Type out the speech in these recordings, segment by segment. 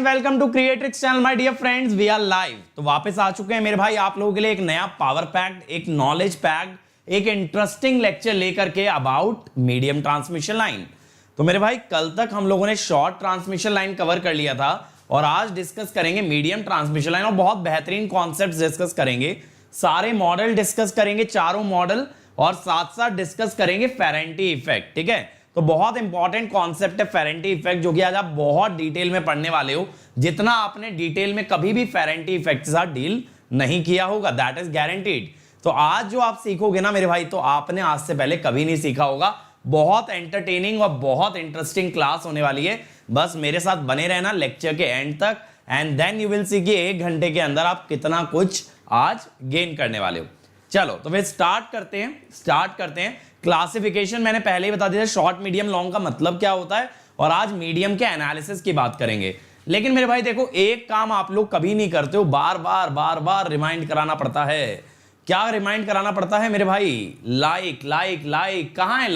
Welcome to Creatrix channel my dear friends, we are live. तो वापस आ चुके हैं मेरे भाई आप लोगों के लिए एक नया पावर पैक्ड, एक नॉलेज पैक्ड, एक इंटरेस्टिंग लेक्चर लेकर के अबाउट मीडियम ट्रांसमिशन लाइन। तो मेरे भाई कल तक हम लोगों ने शॉर्ट ट्रांसमिशन लाइन कवर कर लिया था और आज डिस्कस करेंगे मीडियम ट्रांसमिशन लाइन और बहुत बेहतरीन कॉन्सेप्ट डिस्कस करेंगे। सारे मॉडल डिस्कस करेंगे, चारों मॉडल, और साथ साथ डिस्कस करेंगे फेरेंटी इफेक्ट। ठीक है, तो बहुत इंपॉर्टेंट कॉन्सेप्ट है फेरेंटी इफेक्ट, जो कि आज आप बहुत डिटेल में पढ़ने वाले हो, जितना आपने डिटेल में कभी भी फेरेंटी इफेक्ट के साथ डील नहीं किया होगा, दैट इज गारंटीड। तो आज जो आप सीखोगे ना मेरे भाई, तो आपने आज से पहले कभी नहीं सीखा होगा। बहुत एंटरटेनिंग और बहुत इंटरेस्टिंग क्लास होने वाली है। बस मेरे साथ बने रहना लेक्चर के एंड तक, and then you will see कि 1 घंटे के अंदर आप कितना कुछ आज गेन करने वाले हो। चलो तो फिर स्टार्ट करते हैं। क्लासिफिकेशन मैंने पहले ही बता दिया, शॉर्ट मीडियम लॉन्ग का मतलब क्या होता है, और आज मीडियम के एनालिसिस की बात करेंगे। लेकिन मेरे भाई देखो, एक काम आप लोग कभी नहीं करते हो, बार बार रिमाइंड कराना पड़ता है। क्या रिमाइंड कराना पड़ता है मेरे भाई? लाइक। कहां है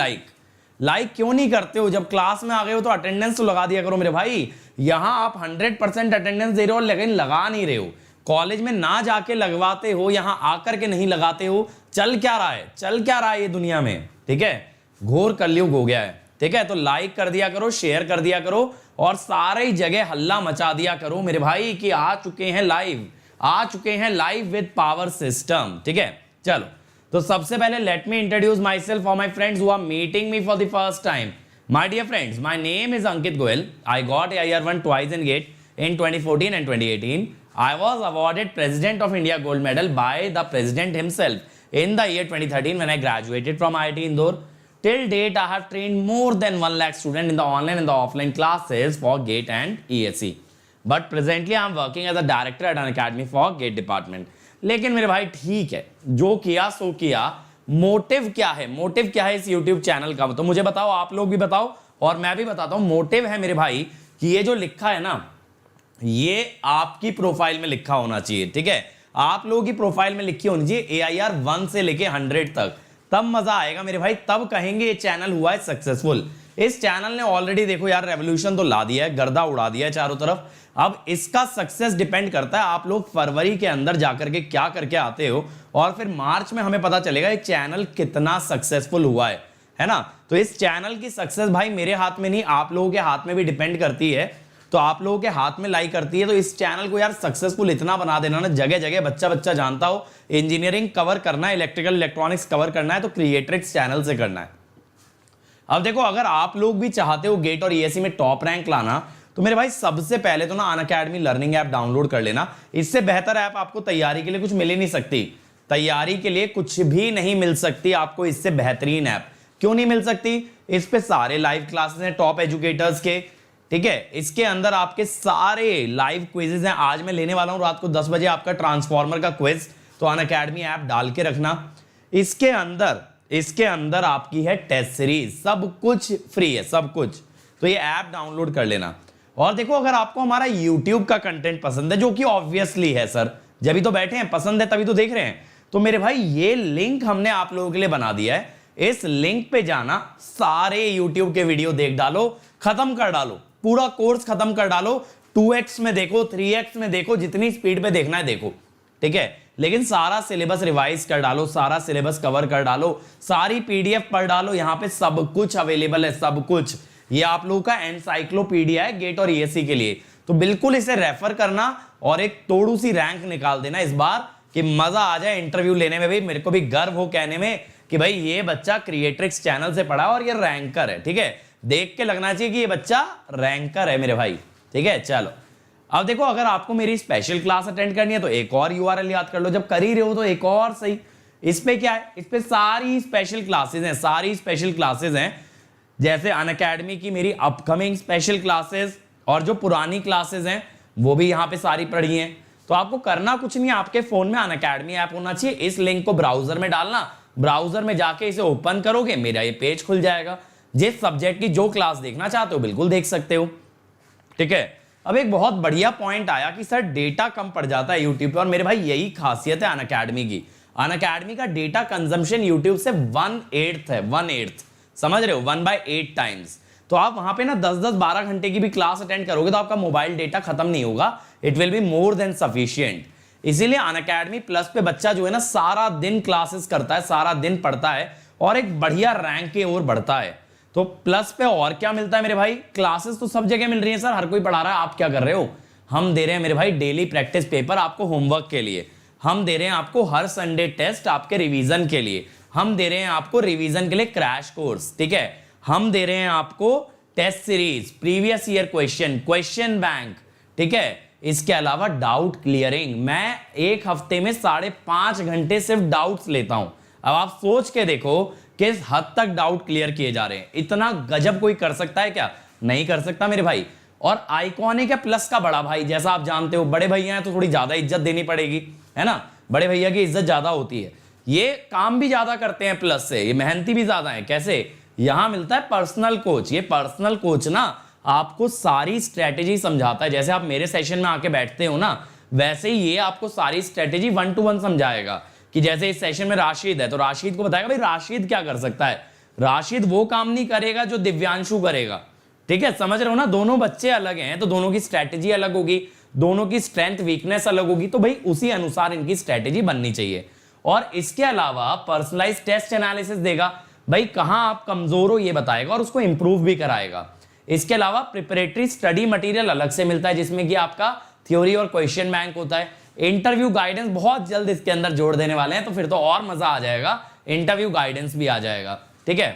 लाइक क्यों नहीं करते हो? जब क्लास में आ गए हो तो अटेंडेंस तो लगा दिया करो मेरे भाई। यहां आप 100% अटेंडेंस दे रहे हो लेकिन लगा नहीं रहे हो। कॉलेज में ना जाके लगवाते हो, यहां आकर के नहीं लगाते हो। चल क्या रहा है ये दुनिया में? ठीक है, घोर कलयुग हो गया है। ठीक है, तो लाइक कर दिया करो, शेयर कर दिया करो, और सारी जगह हल्ला मचा दिया करो मेरे भाई कि आ चुके हैं लाइव विद पावर सिस्टम। ठीक है, चलो तो सबसे पहले let me introduce myself for my friends who are meeting me for the first time. My dear friends, my name is Ankit Goyal. I got AIR1 twice in GATE in 2014 and 2018. I was awarded President of India Gold Medal by the President himself in the year 2013 when I graduated from IIT Indore. Till date, I have trained more than 1 lakh students in the online and the offline classes for GATE and ESE. But presently, I am working as a director at an academy for GATE department. लेकिन मेरे भाई ठीक है, जो किया सो किया। Motive क्या है इस YouTube चैनल का? तो मुझे बताओ, आप लोग भी बताओ और मैं भी बताता हूँ। मोटिव है मेरे भाई कि ये जो लिखा है ना, ये आपकी प्रोफाइल में लिखा होना चाहिए। ठीक है, आप लोगों की प्रोफाइल में लिखी होनी चाहिए AIR1 से लेके 100 तक। तब मजा आएगा मेरे भाई, तब कहेंगे ये चैनल हुआ है सक्सेसफुल। इस चैनल ने ऑलरेडी देखो यार रेवोल्यूशन तो ला दिया है, गर्दा उड़ा दिया है चारों तरफ। अब इसका सक्सेस डिपेंड करता है आप लोग फरवरी के अंदर जाकर के क्या करके आते हो, और फिर मार्च में हमें पता चलेगा ये चैनल कितना सक्सेसफुल हुआ है ना। तो इस चैनल की सक्सेस भाई मेरे हाथ में नहीं, आप लोगों के हाथ में भी डिपेंड करती है। तो आप लोगों के हाथ में लाइक करती है। तो इस चैनल को यार सक्सेसफुल इतना बना देना ना, जगह जगह बच्चा जानता हो इंजीनियरिंग कवर करना है, इलेक्ट्रिकल इलेक्ट्रॉनिक्स कवर करना है, तो क्रिएट्रिक्स चैनल से करना है। अब देखो, अगर आप लोग भी चाहते हो गेट और ESE में टॉप रैंक लाना, तो मेरे भाई सबसे पहले तो ना अनअकैडमी लर्निंग ऐप डाउनलोड कर लेना। इससे बेहतर ऐप आपको तैयारी के लिए कुछ मिल ही नहीं सकती। तैयारी के लिए कुछ भी नहीं मिल सकती आपको इससे बेहतरीन ऐप। क्यों नहीं मिल सकती? इस पे सारे लाइव क्लासेस हैं टॉप एजुकेटर्स के। ठीक है, इसके अंदर आपके सारे लाइव क्विजेज हैं। आज मैं लेने वाला हूं रात को 10 बजे आपका ट्रांसफॉर्मर का क्विज, तो अनअकैडमी ऐप डाल के रखना। इसके अंदर आपकी है टेस्ट सीरीज, सब कुछ फ्री है, सब कुछ। तो ये ऐप डाउनलोड कर लेना। और देखो, अगर आपको हमारा YouTube का कंटेंट पसंद है, जो कि ऑब्वियसली है सर, जब भी तो बैठे हैं, पसंद है तभी तो देख रहे हैं, तो मेरे भाई ये लिंक हमने आप लोगों के लिए बना दिया है। इस लिंक पे जाना, सारे YouTube के वीडियो देख डालो, खत्म कर डालो, पूरा कोर्स खत्म कर डालो। 2x में देखो, 3x में देखो, जितनी स्पीड पे देखना है देखो। ठीक है, लेकिन सारा सिलेबस रिवाइज कर डालो, सारा सिलेबस कवर कर डालो, सारी PDF पढ़ डालो। यहां पे सब कुछ अवेलेबल है, सब कुछ। ये आप लोगों का एनसाइक्लोपीडिया है गेट और ESE के लिए। तो बिल्कुल इसे रेफर करना और एक तोड़ू सी रैंक निकाल देना इस बार, कि मजा आ जाए इंटरव्यू लेने में भी। मेरे को भी गर्व हो कहने में कि भाई ये बच्चा क्रिएट्रिक्स चैनल से पढ़ा और ये रैंकर है। ठीक है, देख के लगना चाहिए कि ये बच्चा रैंकर है मेरे भाई। ठीक है, चलो अब देखो, अगर आपको मेरी स्पेशल क्लास अटेंड करनी है तो एक और URL याद कर लो। जब कर ही रहे हो तो एक और सही। इस पे क्या है? इस पे सारी स्पेशल क्लासेस हैं, जैसे अनअकैडमी की मेरी अपकमिंग स्पेशल क्लासेस, और जो पुरानी क्लासेस हैं वो भी यहाँ पे सारी पढ़ी हैं। तो आपको करना कुछ नहीं है, आपके फोन में अनअकैडमी ऐप होना चाहिए। इस लिंक को ब्राउजर में डालना, ब्राउजर में जाके इसे ओपन करोगे, मेरा ये पेज खुल जाएगा। जिस सब्जेक्ट की जो क्लास देखना चाहते हो बिल्कुल देख सकते हो। ठीक है, अब एक बहुत बढ़िया पॉइंट आया कि सर डेटा कम पड़ जाता है YouTube पे, और मेरे भाई यही खासियत है अनअकैडमी की। अनअकैडमी का डेटा कंजम्पशन YouTube से 1/8 है, 1/8, समझ रहे हो, 1/8 टाइम्स। तो आप वहां पे ना 10-10 12 घंटे की भी क्लास अटेंड करोगे तो आपका मोबाइल डेटा खत्म नहीं होगा, it will be more than sufficient. इसीलिए अनअकैडमी प्लस पे बच्चा जो है ना सारा दिन क्लासेस करता है, सारा दिन पढ़ता है और एक बढ़िया रैंक की ओर बढ़ता है। तो प्लस पे और क्या मिलता है मेरे भाई, क्लासेस तो सब जगह मिल रही है सर, हर कोई पढ़ा रहा है, आप क्या कर रहे हो, हम दे रहे हैं मेरे भाई डेली प्रैक्टिस पेपर आपको होमवर्क के लिए, हम दे रहे हैं आपको हर संडे टेस्ट आपके रिवीजन के लिए, हम दे रहे हैं आपको रिवीजन के लिए क्रैश कोर्स, ठीक है, हम दे रहे हैं आपको test series, previous year question bank, ठीक है, इसके अलावा डाउट क्लियरिंग। मैं एक हफ्ते में 5.5 घंटे सिर्फ डाउट्स लेता हूं। अब आप सोच के देखो किस हद तक डाउट क्लियर किए जा रहे हैं। इतना गजब कोई कर सकता है क्या? नहीं कर सकता मेरे भाई। और आइकॉनिक है प्लस का बड़ा भाई, जैसा आप जानते हो बड़े भैया हैं तो थोड़ी ज्यादा इज्जत देनी पड़ेगी, है ना, बड़े भैया की इज्जत ज्यादा होती है। ये काम भी ज्यादा करते हैं प्लस से, ये मेहनती भी ज्यादा है। कैसे? यहां मिलता है पर्सनल कोच। ये पर्सनल कोच ना आपको सारी स्ट्रेटेजी समझाता है। जैसे आप मेरे सेशन में आके बैठते हो ना, वैसे ही ये आपको सारी स्ट्रेटेजी 1-to-1 समझाएगा। कि जैसे इस सेशन में राशिद है तो राशिद को बताएगा भाई राशिद क्या कर सकता है। राशिद वो काम नहीं करेगा जो दिव्यांशु करेगा, ठीक है, समझ रहे हो ना। दोनों बच्चे अलग हैं तो दोनों की स्ट्रेटेजी अलग होगी, दोनों की स्ट्रेंथ वीकनेस अलग होगी, तो भाई उसी अनुसार इनकी स्ट्रेटेजी बननी चाहिए। और इसके अलावा पर्सनलाइज टेस्ट एनालिसिस देगा, भाई कहां आप कमजोर हो ये बताएगा और उसको इंप्रूव भी कराएगा। इसके अलावा प्रिपरेटरी स्टडी मटेरियल अलग से मिलता है जिसमें कि आपका थ्योरी और क्वेश्चन बैंक होता है। इंटरव्यू गाइडेंस बहुत जल्द इसके अंदर जोड़ देने वाले हैं, तो फिर तो और मजा आ जाएगा, इंटरव्यू गाइडेंस भी आ जाएगा, ठीक है।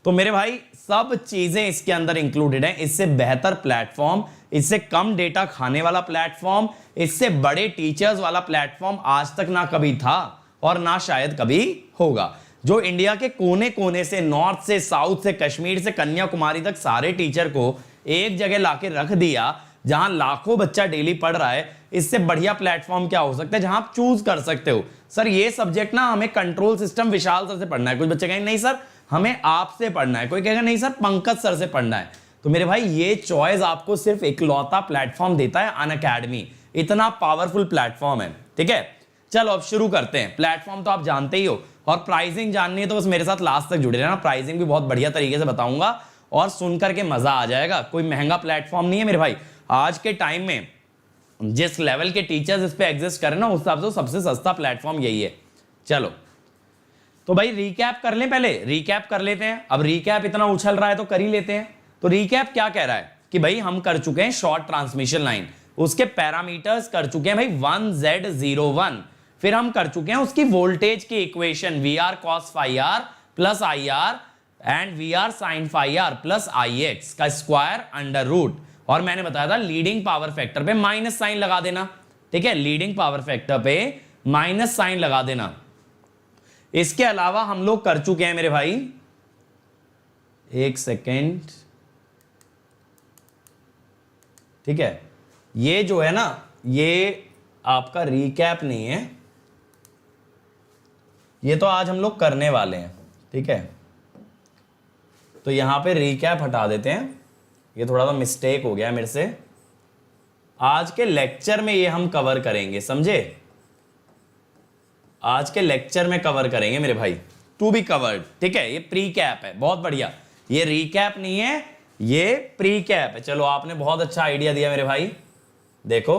तो मेरे भाई सब चीजें इसके अंदर इंक्लूडेड हैं। इससे बेहतर प्लेटफॉर्म, इससे कम डेटा खाने वाला प्लेटफॉर्म, इससे बड़े टीचर्स वाला प्लेटफॉर्म आज तक ना कभी था और ना शायद कभी होगा। जो इंडिया के कोने कोने से, नॉर्थ से, साउथ से, कश्मीर से कन्याकुमारी तक सारे टीचर को एक जगह लाके रख दिया, जहां लाखों बच्चा डेली पढ़ रहा है। इससे बढ़िया प्लेटफॉर्म क्या हो सकता है जहां आप चूज कर सकते हो, सर ये सब्जेक्ट ना हमें कंट्रोल सिस्टम विशाल सर से पढ़ना है, कुछ बच्चे कहेंगे नहीं सर हमें आपसे पढ़ना है, कोई कहेगा नहीं सर पंकज सर से पढ़ना है। तो मेरे भाई ये चॉइस आपको सिर्फ इकलौता प्लेटफॉर्म देता है अनअकैडमी। इतना पावरफुल प्लेटफॉर्म है, ठीक है। चलो अब शुरू करते हैं। प्लेटफॉर्म तो आप जानते ही हो, और प्राइसिंग जाननी है तो बस मेरे साथ लास्ट तक जुड़े रहना। प्राइसिंग भी बहुत बढ़िया तरीके से बताऊंगा और सुन करके मजा आ जाएगा। कोई महंगा प्लेटफॉर्म नहीं है मेरे भाई। आज के टाइम में जिस लेवल के टीचर्स इस पे एग्जिस्ट करें ना, उस हिसाब से सबसे सस्ता प्लेटफॉर्म यही है। चलो तो भाई रिकैप कर लें, पहले रिकैप कर लेते हैं। अब रिकैप इतना उछल रहा है तो कर ही लेते हैं। तो रिकैप क्या कह रहा है कि भाई हम कर चुके हैं शॉर्ट ट्रांसमिशन लाइन, उसके पैरामीटर्स कर चुके हैं भाई 1Z01, फिर हम कर चुके हैं उसकी वोल्टेज की equation VR cos phi r plus IR and VR sin phi r plus IX का स्क्वायर अंडर रूट, और मैंने बताया था लीडिंग पावर फैक्टर पे माइनस साइन लगा देना, ठीक है, लीडिंग पावर फैक्टर पे माइनस साइन लगा देना। इसके अलावा हम लोग कर चुके हैं मेरे भाई, एक सेकेंड, ठीक है, ये जो है ना ये आपका रिकैप नहीं है, ये तो आज हम लोग करने वाले हैं, ठीक है। तो यहां पे रिकैप हटा देते हैं, ये थोड़ा सा मिस्टेक हो गया मेरे से। आज के लेक्चर में ये हम कवर करेंगे, समझे, आज के लेक्चर में कवर करेंगे मेरे भाई, टू बी कवर्ड, ठीक है। ये प्री कैप है, बहुत बढ़िया, ये रिकैप नहीं है, ये प्री कैप है। चलो आपने बहुत अच्छा आइडिया दिया मेरे भाई। देखो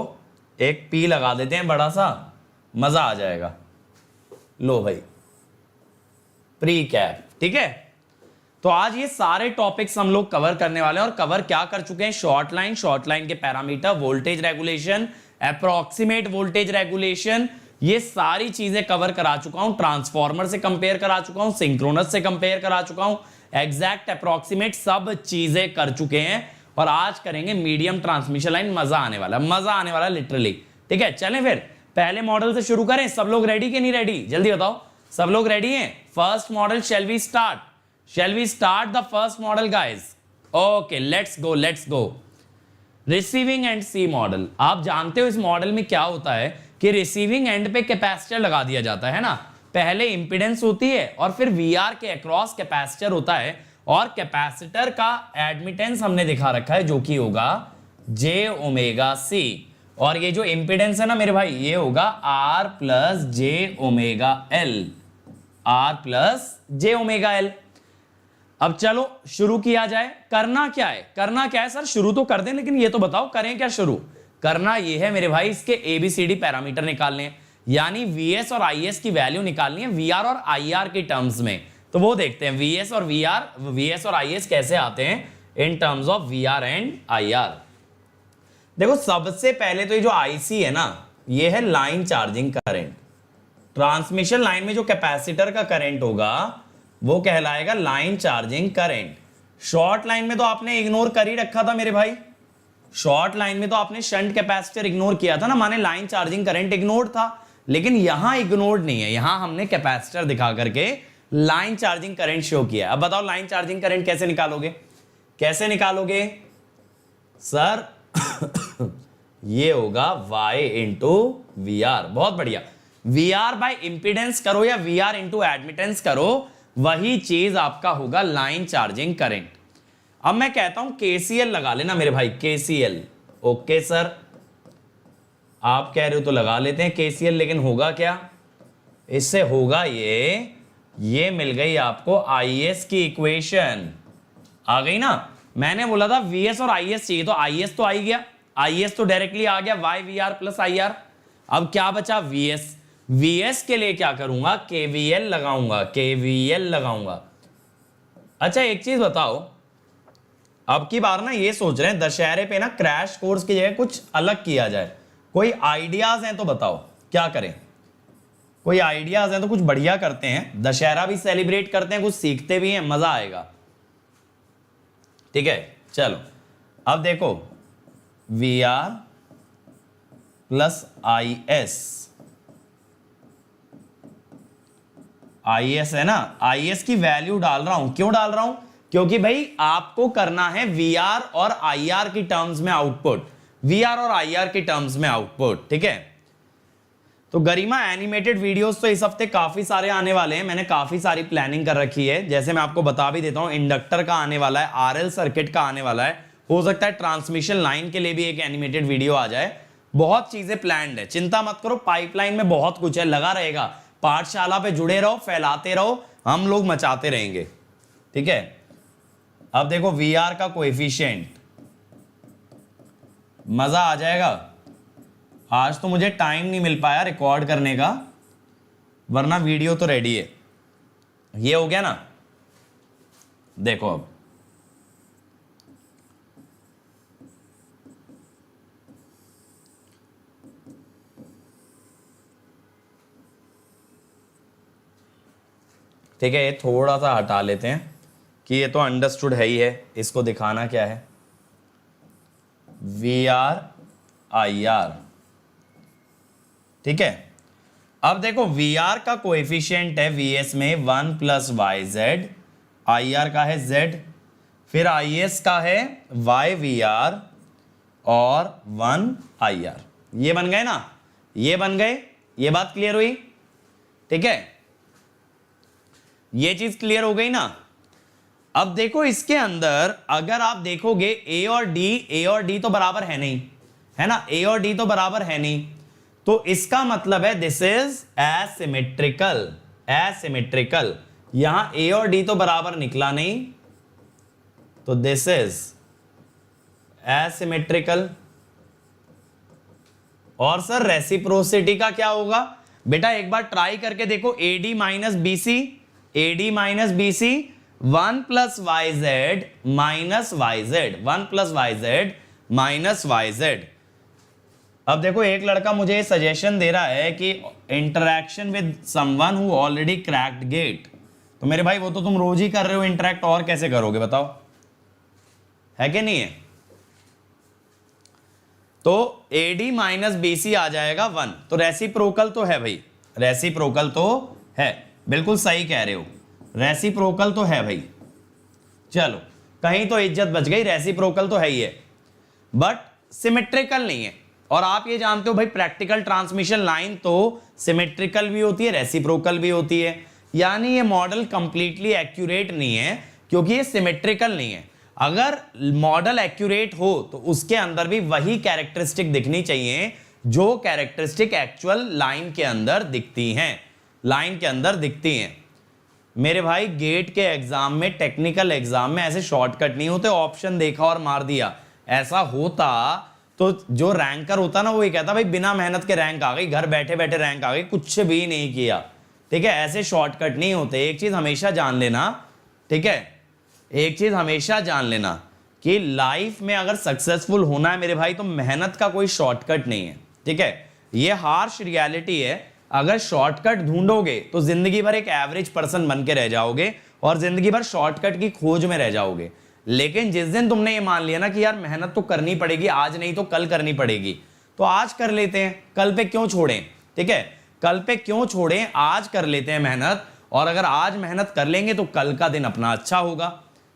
एक पी लगा देते हैं बड़ा सा, मजा आ जाएगा। लो भाई प्री कैप, ठीक है। तो आज ये सारे टॉपिक्स हम लोग कवर करने वाले हैं, और कवर क्या कर चुके हैं, शॉर्ट लाइन, शॉर्ट लाइन के parameter, voltage regulation, approximate voltage regulation, ये सारी चीजें कवर करा चुका हूं। ट्रांसफार्मर से कंपेयर करा चुका हूं, सिंक्रोनस से कंपेयर करा चुका हूं, एग्जैक्ट अप्रोक्सीमेट सब चीजें कर चुके हैं। और आज करेंगे मीडियम ट्रांसमिशन लाइन, मजा आने वाला, मजा आने वाला लिटरली, ठीक है। चलें फिर पहले मॉडल से शुरू करें। सब लोग रेडी कि नहीं रेडी, जल्दी बताओ, सब लोग रेडी हैं? First model, shall we start? Shall we start the first model guys? Okay let's go, let's go. Receiving end see model, आप जानते हो इस मॉडल में क्या होता है कि रिसीविंग एंड पे कैपेसिटर लगा दिया जाता है ना, पहले इंपीडेंस होती है और फिर VR के अक्रॉस कैपेसिटर होता है, और कैपेसिटर का एडमिटेंस हमने दिखा रखा है जो कि होगा j⍵c, और ये जो इंपीडेंस है ना मेरे भाई ये होगा R plus j⍵L, R plus j⍵L। अब चलो शुरू किया जाए। करना क्या है, करना क्या है सर, शुरू तो कर दें, लेकिन ये तो बताओ करें क्या शुरू। करना ये है मेरे भाई, इसके ABCD पैरामीटर निकालने हैं, यानी VS और IS की वैल्यू निकालनी है VR और IR के टर्म्स में। तो वो देखते हैं VS और IS कैसे आते हैं in terms of VR and IR। देखो सबसे पहले तो ये जो IC है ना, ये है line charging current. Transmission line में जो कैपेसिटर का करंट होगा वो कहलाएगा line charging current. Short line में तो आपने इग्नोर कर ही रखा था मेरे भाई, शॉर्ट लाइन में तो आपने शंट कैपेसिटर इग्नोर किया था ना, माने लाइन चार्जिंग करंट इग्नोर था। लेकिन यहां इग्नोर नहीं है, यहां हमने कैपेसिटर दिखा करके लाइन चार्जिंग करंट शो किया। अब बताओ लाइन चार्जिंग करंट कैसे निकालोगे, कैसे निकालोगे सर? ये होगा Y इंटू VR। बहुत बढ़िया, VR बाय इंपीडेंस करो या VR इंटू एडमिटेंस करो, वही चीज आपका होगा लाइन चार्जिंग करंट। अब मैं कहता हूं KCL लगा लेना मेरे भाई, KCL। ओके सर, आप कह रहे हो तो लगा लेते हैं KCL, लेकिन होगा क्या इससे? होगा ये मिल गई आपको IS की इक्वेशन, आ गई ना। मैंने बोला था VS और IS चाहिए, तो IS तो आ ही गया, IS तो डायरेक्टली आ गया YVR प्लस IR। अब क्या बचा VS के लिए क्या करूंगा, KVL लगाऊंगा। अच्छा एक चीज बताओ, अब की बार ना ये सोच रहे हैं दशहरे पे ना क्रैश कोर्स की जगह कुछ अलग किया जाए, कोई आइडियाज हैं तो बताओ क्या करें? कोई आइडियाज हैं तो कुछ बढ़िया करते हैं, दशहरा भी सेलिब्रेट करते हैं, कुछ सीखते भी हैं, मजा आएगा। ठीक है चलो, अब देखो VR प्लस IS है ना, IS की वैल्यू डाल रहा हूं। क्यों डाल रहा हूं? क्योंकि भाई आपको करना है VR और IR की टर्म्स में आउटपुट, VR और IR की टर्म्स में आउटपुट। ठीक है, तो गरिमा एनिमेटेड वीडियोस तो इस हफ्ते काफी सारे आने वाले हैं, मैंने काफी सारी प्लानिंग कर रखी है। जैसे मैं आपको बता भी देता हूं, इंडक्टर का आने वाला है, RL सर्किट का आने वाला है, हो सकता है ट्रांसमिशन लाइन के लिए भी एक एनिमेटेड वीडियो आ जाए। बहुत चीजें प्लान्ड है, चिंता मत करो, पाइपलाइन में बहुत कुछ है, लगा रहेगा। पाठशाला पे जुड़े रहो, फैलाते रहो, हम लोग मचाते रहेंगे। ठीक है, अब देखो VR का कोएफिशिएंट, मजा आ जाएगा। आज तो मुझे टाइम नहीं मिल पाया रिकॉर्ड करने का, वरना वीडियो तो रेडी है। ये हो गया ना, देखो अब ठीक है, ये थोड़ा सा हटा लेते हैं कि ये तो अंडरस्टूड है ही है। इसको दिखाना क्या है, VR IR। ठीक है, अब देखो VR का कोएफिशिएंट है VS में 1 प्लस YZ, IR का है Z, फिर IS का है YVR और 1 IR। ये बन गए ना, ये बन गए, ये बात क्लियर हुई? ठीक है, ये चीज क्लियर हो गई ना। अब देखो इसके अंदर अगर आप देखोगे A और D तो बराबर है नहीं, है ना, A और D तो बराबर है नहीं, तो इसका मतलब है दिस इज एसिमेट्रिकल। यहां A और D तो बराबर निकला नहीं, तो दिस इज एसिमेट्रिकल। और सर रेसिप्रोसिटी का क्या होगा? बेटा एक बार ट्राई करके देखो, AD minus BC 1 plus YZ minus YZ। अब देखो एक लड़का मुझे सजेशन दे रहा है कि interaction with someone who already cracked GATE. तो मेरे भाई वो तो तुम रोज ही कर रहे हो इंटरैक्ट, और कैसे करोगे बताओ, है कि नहीं है? तो AD माइनस BC आ जाएगा 1, तो रेसिप्रोकल तो है भाई, रेसिप्रोकल तो है, बिल्कुल सही कह रहे हो, रेसिप्रोकल तो है भाई। चलो कहीं तो इज्जत बच गई, रेसिप्रोकल तो है ही है, बट सिमेट्रिकल नहीं है। और आप ये जानते हो भाई प्रैक्टिकल ट्रांसमिशन लाइन तो सिमेट्रिकल भी होती है, रेसिप्रोकल भी होती है, यानी ये मॉडल कंप्लीटली एक्यूरेट नहीं है क्योंकि ये सिमेट्रिकल नहीं है। अगर मॉडल एक्यूरेट हो तो उसके अंदर भी वही कैरेक्टरिस्टिक दिखनी चाहिए जो कैरेक्टरिस्टिक एक्चुअल लाइन के अंदर दिखती हैं, मेरे भाई गेट के एग्जाम में, टेक्निकल एग्जाम में ऐसे शॉर्टकट नहीं होते, ऑप्शन देखा और मार दिया। ऐसा होता तो जो रैंकर होता ना वो ये कहता भाई बिना मेहनत के रैंक आ गई, घर बैठे बैठे रैंक आ गई, कुछ भी नहीं किया। ठीक है, ऐसे शॉर्टकट नहीं होते। एक चीज हमेशा जान लेना, ठीक है, एक चीज हमेशा जान लेना कि लाइफ में अगर सक्सेसफुल होना है मेरे भाई तो मेहनत का कोई शॉर्टकट नहीं है। ठीक है, ये हार्श रियलिटी है। अगर शॉर्टकट ढूंढोगे तो जिंदगी भर एक एवरेज पर्सन बन के रह जाओगे और जिंदगी भर शॉर्टकट की खोज में रह जाओगे। लेकिन जिस दिन तुमने ये मान लिया ना कि यार मेहनत तो करनी पड़ेगी, आज नहीं तो कल करनी पड़ेगी, तो आज कर लेते हैं, कल पे क्यों छोड़ें। ठीक है, कल पे क्यों छोड़ें, आज कर लेते हैं मेहनत। और अगर आज मेहनत कर लेंगे तो कल का दिन अपना अच्छा होगा।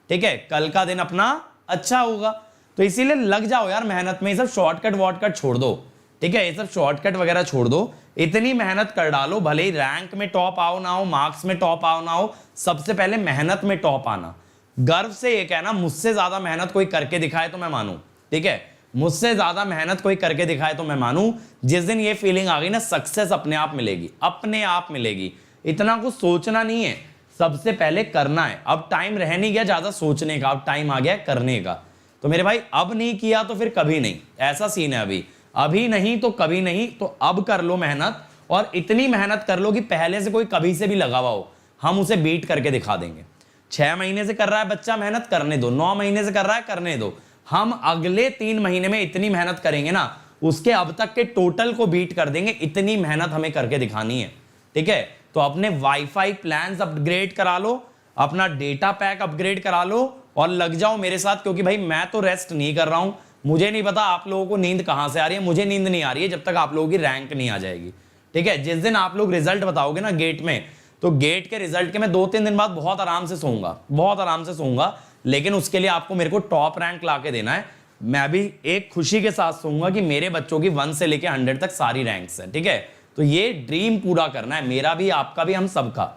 ठीक है, कल का दिन अपना अच्छा होगा। तो इसीलिए लग जाओ यार मेहनत में। ये सब शॉर्टकट वॉर्टकट छोड़ दो। ठीक है, ये सब शॉर्टकट वगैरह छोड़ दो, इतनी मेहनत कर डालो, भले ही रैंक में टॉप आओ ना हो, मार्क्स में टॉप आओ ना हो, सबसे पहले मेहनत में टॉप आना। गर्व से ये कहना मुझसे ज्यादा मेहनत कोई करके दिखाए तो मैं मानूं। ठीक है, मुझसे ज्यादा मेहनत कोई करके दिखाए तो मैं मानूं। जिस दिन ये फीलिंग आ गई ना, सक्सेस अपने आप मिलेगी, अपने आप मिलेगी। इतना कुछ सोचना नहीं है, सबसे पहले करना है। अब टाइम रह नहीं गया ज्यादा सोचने का, अब टाइम आ गया करने का। तो मेरे भाई अब नहीं किया तो फिर कभी नहीं, ऐसा सीन है। अभी नहीं तो कभी नहीं, तो अब कर लो मेहनत, और इतनी मेहनत कर लो कि पहले से कोई कभी से भी लगा हुआ हो, हम उसे बीट करके दिखा देंगे। 6 महीने से कर रहा है बच्चा मेहनत, करने दो। 9 महीने से कर रहा है, करने दो। हम अगले 3 महीने में इतनी मेहनत करेंगे ना, उसके अब तक के टोटल को बीट कर देंगे। इतनी मेहनत हमें करके दिखानी है। ठीक है, तो अपने वाईफाई प्लान्स अपग्रेड करा लो, अपना डेटा पैक अपग्रेड करा लो और लग जाओ मेरे साथ, क्योंकि भाई मैं तो रेस्ट नहीं कर रहा हूं। मुझे नहीं पता आप लोगों को नींद कहां से आ रही है, मुझे नींद नहीं आ रही है जब तक आप लोगों की रैंक नहीं आ जाएगी। ठीक है, जिस दिन आप लोग रिजल्ट बताओगे ना गेट में, तो गेट के रिजल्ट के मैं 2-3 दिन बाद बहुत आराम से सोऊंगा, बहुत आराम से सोऊंगा। लेकिन उसके लिए आपको मेरे को टॉप रैंक ला के देना है। मैं भी एक खुशी के साथ सोऊंगा कि मेरे बच्चों की 1 से लेके 100 तक सारी रैंक्स हैं। ठीक है, तो ये ड्रीम पूरा करना है, मेरा भी, आपका भी, हम सबका।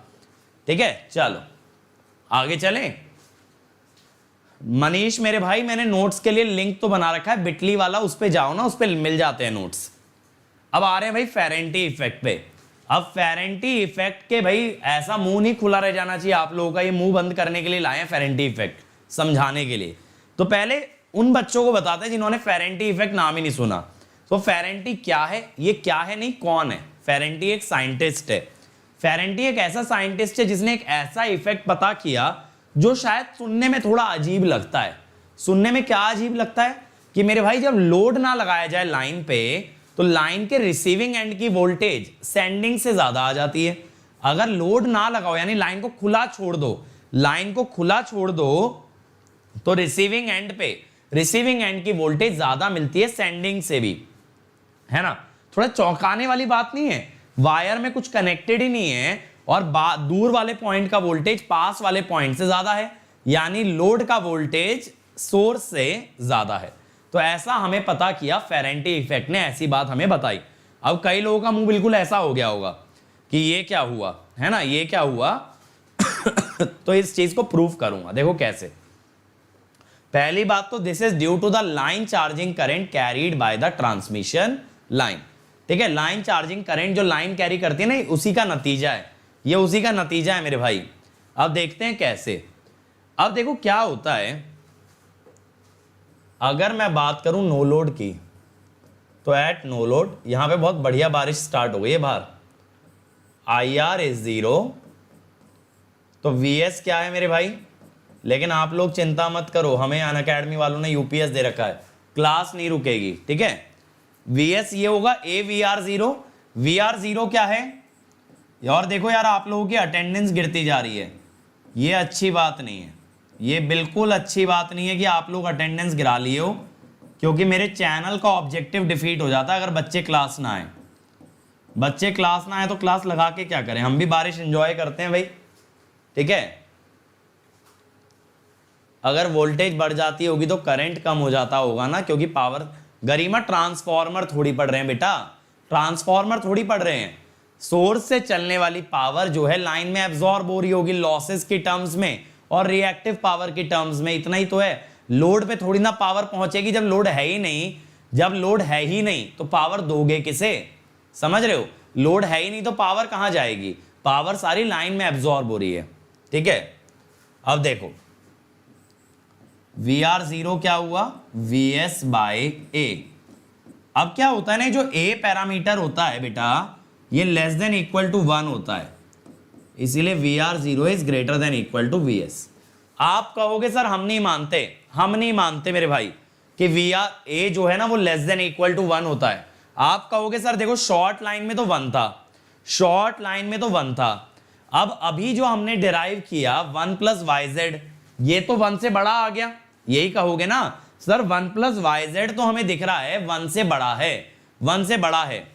ठीक है, चलो आगे चलें। मनीष मेरे भाई, मैंने नोट्स के लिए लिंक तो बना रखा है बिटली वाला, उस पे जाओ ना, उस पे मिल जाते हैं नोट्स। अब आ रहे हैं भाई फेरेंटी इफेक्ट पे। अब फेरेंटी इफेक्ट के भाई ऐसा मुंह नहीं खुला रह जाना चाहिए आप लोगों का, ये मुंह बंद करने के लिए लाए हैं फेरेंटी इफेक्ट, समझाने के लिए। तो पहले उन बच्चों को बताते हैं जिन्होंने फेरेंटी इफेक्ट नाम ही नहीं सुना। तो फेरेंटी क्या है, ये क्या है नहीं, कौन है फेरेंटी? एक साइंटिस्ट है। फेरेंटी एक ऐसा साइंटिस्ट है जिसने एक ऐसा इफेक्ट पता किया जो शायद सुनने में थोड़ा अजीब लगता है। सुनने में क्या अजीब लगता है कि मेरे भाई जब लोड ना लगाया जाए लाइन पे, तो लाइन के रिसीविंग एंड की वोल्टेज सेंडिंग से ज्यादा आ जाती है। अगर लोड ना लगाओ, यानी लाइन को खुला छोड़ दो, लाइन को खुला छोड़ दो, तो रिसीविंग एंड पे, रिसीविंग एंड की वोल्टेज ज्यादा मिलती है सेंडिंग से भी, है ना। थोड़ा चौंकाने वाली बात नहीं है, वायर में कुछ कनेक्टेड ही नहीं है और दूर वाले पॉइंट का वोल्टेज पास वाले पॉइंट से ज्यादा है, यानी लोड का वोल्टेज सोर्स से ज्यादा है। तो ऐसा हमें पता किया फेरेंटी इफेक्ट ने, ऐसी बात हमें बताई। अब कई लोगों का मुंह बिल्कुल ऐसा हो गया होगा कि ये क्या हुआ, है ना, ये क्या हुआ। तो इस चीज को प्रूव करूंगा, देखो कैसे। पहली बात तो this is due to the line charging current carried by the transmission line. ठीक है, लाइन चार्जिंग करंट जो लाइन कैरी करती है ना, उसी का नतीजा है, ये उसी का नतीजा है मेरे भाई। अब देखते हैं कैसे। अब देखो क्या होता है, अगर मैं बात करूं नो लोड की, तो एट नो लोड यहां पे बहुत बढ़िया बारिश स्टार्ट हो गई है बाहर, IR इज 0, तो VS क्या है मेरे भाई। लेकिन आप लोग चिंता मत करो, हमें अनअकैडमी वालों ने UPS दे रखा है, क्लास नहीं रुकेगी। ठीक है, VS ये होगा AVR0। VR0 क्या है, और देखो यार आप लोगों की अटेंडेंस गिरती जा रही है, ये अच्छी बात नहीं है, ये बिल्कुल अच्छी बात नहीं है कि आप लोग अटेंडेंस गिरा लिए हो, क्योंकि मेरे चैनल का ऑब्जेक्टिव डिफीट हो जाता है अगर बच्चे क्लास ना आए। बच्चे क्लास ना आए तो क्लास लगा के क्या करें, हम भी बारिश एंजॉय करते हैं भाई। ठीक है, अगर वोल्टेज बढ़ जाती होगी तो करंट कम हो जाता होगा ना, क्योंकि पावर, गरिमा ट्रांसफॉर्मर थोड़ी पढ़ रहे हैं बेटा, ट्रांसफॉर्मर थोड़ी पढ़ रहे हैं। सोर्स से चलने वाली पावर जो है लाइन में एब्जॉर्ब हो रही होगी लॉसेस की टर्म्स में और रिएक्टिव पावर की टर्म्स में, इतना ही तो है। लोड पे थोड़ी ना पावर पहुंचेगी जब लोड है ही नहीं। जब लोड है ही नहीं तो पावर दोगे किसे, समझ रहे हो। लोड है ही नहीं तो पावर कहां जाएगी, पावर सारी लाइन में एब्जॉर्ब हो रही है। ठीक है, अब देखो VR0 क्या हुआ, VS बाय A। अब क्या होता है ना, जो A पैरामीटर होता है बेटा ये लेस देन इक्वल टू 1 होता है, इसीलिए VR0 is greater than equal to VS। आप कहोगे सर हम नहीं मानते मेरे भाई कि VRA जो है ना वो लेस देन इक्वल टू 1 होता है। आप कहोगे सर देखो शॉर्ट लाइन में तो 1 था, शॉर्ट लाइन में तो 1 था, अब अभी जो हमने डिराइव किया 1 प्लस YZ ये तो 1 से बड़ा आ गया, यही कहोगे ना सर 1 प्लस YZ तो हमें दिख रहा है 1 से बड़ा है, 1 से बड़ा है।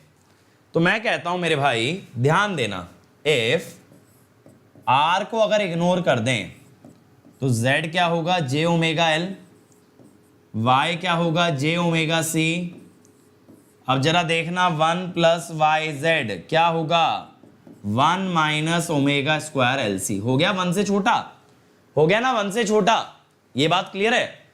तो मैं कहता हूं मेरे भाई ध्यान देना, इफ R को अगर इग्नोर कर दें तो Z क्या होगा J ओमेगा L, Y क्या होगा J ओमेगा C। अब जरा देखना 1 प्लस YZ क्या होगा 1 माइनस ओमेगा स्क्वायर LC। हो गया 1 से छोटा, हो गया ना 1 से छोटा, ये बात क्लियर है।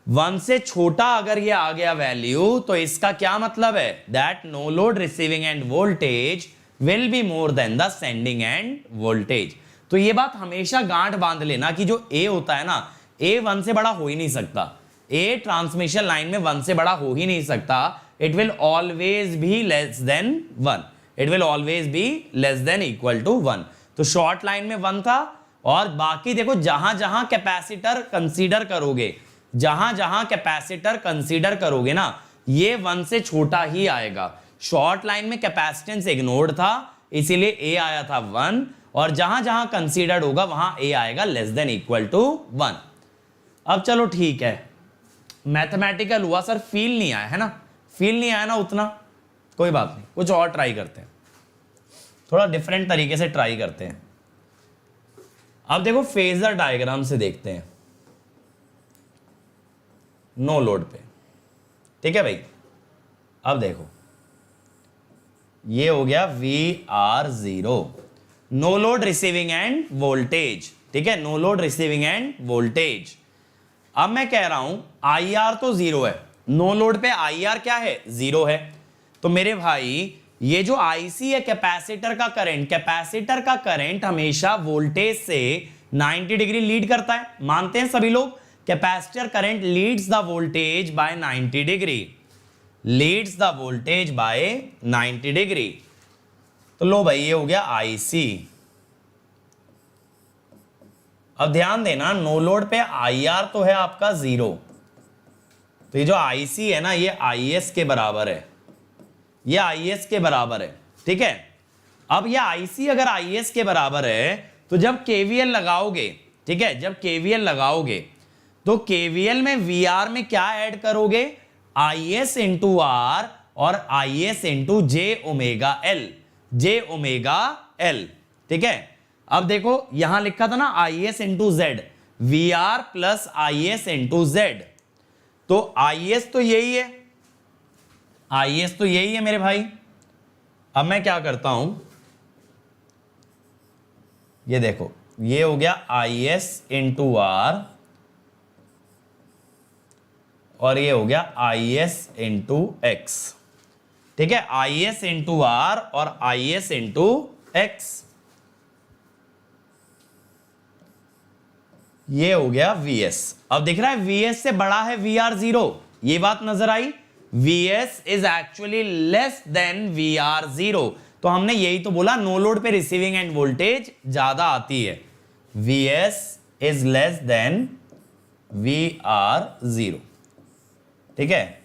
1 से छोटा अगर ये आ गया वैल्यू तो इसका क्या मतलब है, that no load receiving end voltage will be more than the sending end voltage. तो ये बात हमेशा गांठ बांध लेना कि जो A होता है ना, A 1 से बड़ा हो ही नहीं सकता, A ट्रांसमिशन लाइन में 1 से बड़ा हो ही नहीं सकता, it will always be less than 1, it will always be less than equal to 1। तो शॉर्ट लाइन में 1 था, और बाकी देखो जहां जहां कैपेसिटर कंसीडर करोगे, जहां जहां कैपेसिटर कंसीडर करोगे ना ये 1 से छोटा ही आएगा। शॉर्ट लाइन में कैपेसिटेंस इग्नोर्ड था इसीलिए A आया था 1, और जहां जहां कंसीडर्ड होगा वहां A आएगा लेस देन इक्वल टू 1। अब चलो ठीक है, मैथमेटिकल हुआ सर, फील नहीं आया है ना, फील नहीं आया ना उतना, कोई बात नहीं, कुछ और ट्राई करते हैं, थोड़ा डिफरेंट तरीके से ट्राई करते हैं। अब देखो फेजर डायग्राम से देखते हैं नो लोड पे, ठीक है भाई। अब देखो ये हो गया VR0 no load receiving end voltage, ठीक है, no load receiving end voltage. अब मैं कह रहा हूं IR तो 0 है, नो लोड पे IR क्या है 0 है, तो मेरे भाई ये जो IC है कैपेसिटर का करंट, कैपेसिटर का करंट हमेशा वोल्टेज से 90 डिग्री लीड करता है, मानते हैं सभी लोग, capacitor current leads the voltage bye 90 degree, leads the voltage bye 90 degree. तो लो भाई ये हो गया IC। अब ध्यान देना नो लोड पे IR तो है आपका 0, तो ये जो IC है ना ये IS के बराबर है, ये IS के बराबर है, ठीक है। अब ये IC अगर IS के बराबर है तो जब KVL लगाओगे, ठीक है, जब KVL लगाओगे तो KVL में VR में क्या ऐड करोगे, IS इंटू R और IS into J omega L, J omega L, ठीक है। अब देखो यहां लिखा था ना IS into Z, VR plus IS into Z, तो IS तो यही है, IS तो यही है मेरे भाई। अब मैं क्या करता हूं, ये देखो ये हो गया IS इंटू R और ये हो गया IS इंटू X, ठीक है, IS इंटू R और IS इंटू X, ये हो गया VS। अब दिख रहा है VS से बड़ा है VR0, ये बात नजर आई, VS is actually less than VR0, तो हमने यही तो बोला नो लोड पे रिसीविंग एंड वोल्टेज ज्यादा आती है, VS is less than VR0, ठीक है।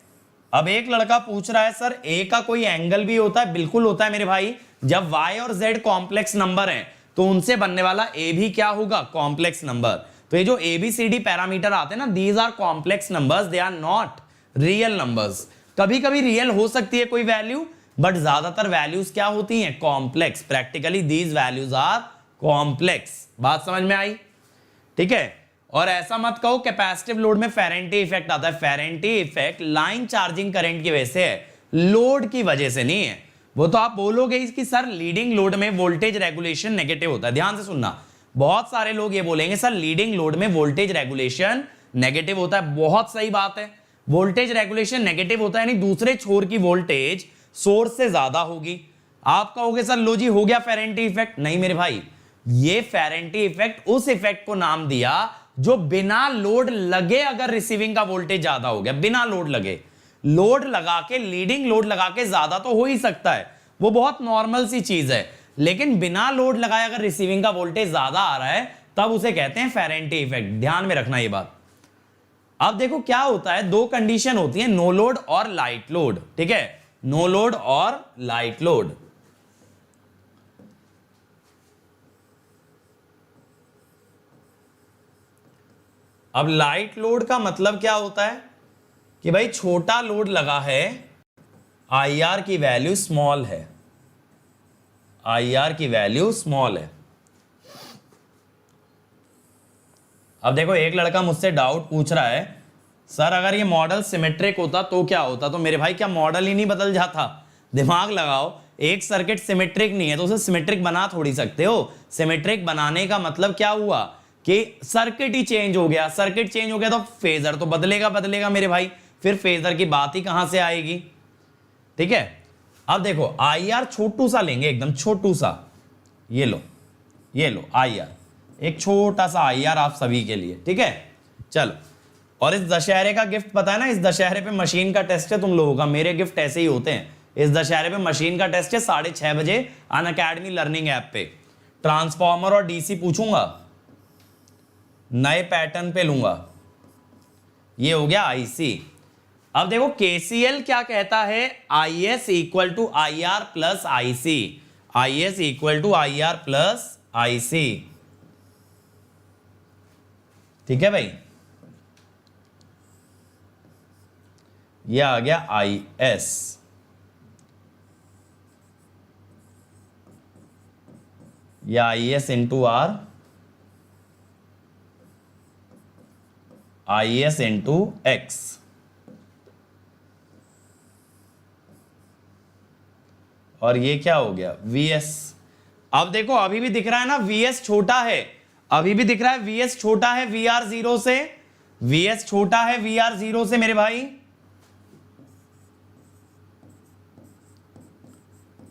अब एक लड़का पूछ रहा है सर A का कोई एंगल भी होता है, बिल्कुल होता है मेरे भाई, जब Y और Z कॉम्प्लेक्स नंबर हैं तो उनसे बनने वाला A भी क्या होगा, कॉम्प्लेक्स नंबर। तो ये जो ABCD पैरामीटर आते हैं ना, these are complex numbers, they are not real numbers. कभी कभी रियल हो सकती है कोई वैल्यू, बट ज्यादातर वैल्यूज क्या होती हैं, complex. Practically these values are complex. बात समझ में आई, ठीक है। और ऐसा मत कहो कैपेसिटिव लोड में फेरेंटी इफेक्ट आता है, फेरेंटी इफेक्ट लाइन चार्जिंग करंट की वजह से है, लोड की वजह से नहीं है। वो तो आप बोलोगे कि सर लीडिंग लोड में वोल्टेज रेगुलेशन नेगेटिव होता है, ध्यान से सुनना, बहुत सारे लोग ये बोलेंगे सर लीडिंग लोड में वोल्टेज रेगुलेशन नेगेटिव होता है, बहुत सही बात है, वोल्टेज रेगुलेशन नेगेटिव होता है यानी दूसरे छोर की वोल्टेज सोर्स से ज्यादा होगी। आप कहोगे सर लो जी हो गया फेरेंटी इफेक्ट, नहीं मेरे भाई, ये फेरेंटी इफेक्ट उस इफेक्ट को नाम दिया जो बिना लोड लगे अगर रिसीविंग का वोल्टेज ज्यादा हो गया, बिना लोड लगे। लोड लगा के, लीडिंग लोड लगा के ज्यादा तो हो ही सकता है, वो बहुत नॉर्मल सी चीज है, लेकिन बिना लोड लगाए अगर रिसीविंग का वोल्टेज ज्यादा आ रहा है तब उसे कहते हैं फेरेंटी इफेक्ट। ध्यान में रखना ये बात। अब देखो क्या होता है, दो कंडीशन होती है, नो लोड और लाइट लोड। ठीक है, नो लोड और लाइट लोड। अब लाइट लोड का मतलब क्या होता है कि भाई छोटा लोड लगा है, IR की वैल्यू स्मॉल है, IR की वैल्यू स्मॉल है। अब देखो एक लड़का मुझसे डाउट पूछ रहा है, सर अगर ये मॉडल सिमेट्रिक होता तो क्या होता? तो मेरे भाई क्या मॉडल ही नहीं बदल जाता? दिमाग लगाओ, एक सर्किट सिमेट्रिक नहीं है तो उसे सिमेट्रिक बना थोड़ी सकते हो। सिमेट्रिक बनाने का मतलब क्या हुआ कि सर्किट ही चेंज हो गया। सर्किट चेंज हो गया तो फेजर तो बदलेगा मेरे भाई, फिर फेजर की बात ही कहां से आएगी? ठीक है, अब देखो IR छोटू सा लेंगे, एकदम छोटू सा, ये लो IR, एक छोटा सा IR आप सभी के लिए। ठीक है, चलो। और इस दशहरे का गिफ्ट पता है ना, इस दशहरे पे मशीन का टेस्ट है तुम लोगों का। मेरे गिफ्ट ऐसे ही होते हैं। इस दशहरे पे मशीन का टेस्ट है 6:30 बजे अनअकैडमी लर्निंग ऐप पे। ट्रांसफॉर्मर और DC पूछूंगा, नए पैटर्न पे लूंगा। ये हो गया IC। अब देखो KCL क्या कहता है, IS equal to IR plus IC, IS equal to IR plus IC। ठीक है भाई, ये आ गया IS। या IS into R, IS into X। और ये क्या हो गया, VS। अब देखो अभी भी दिख रहा है ना VS छोटा है, अभी भी दिख रहा है VS छोटा है VR 0 से, VS छोटा है VR 0 से मेरे भाई।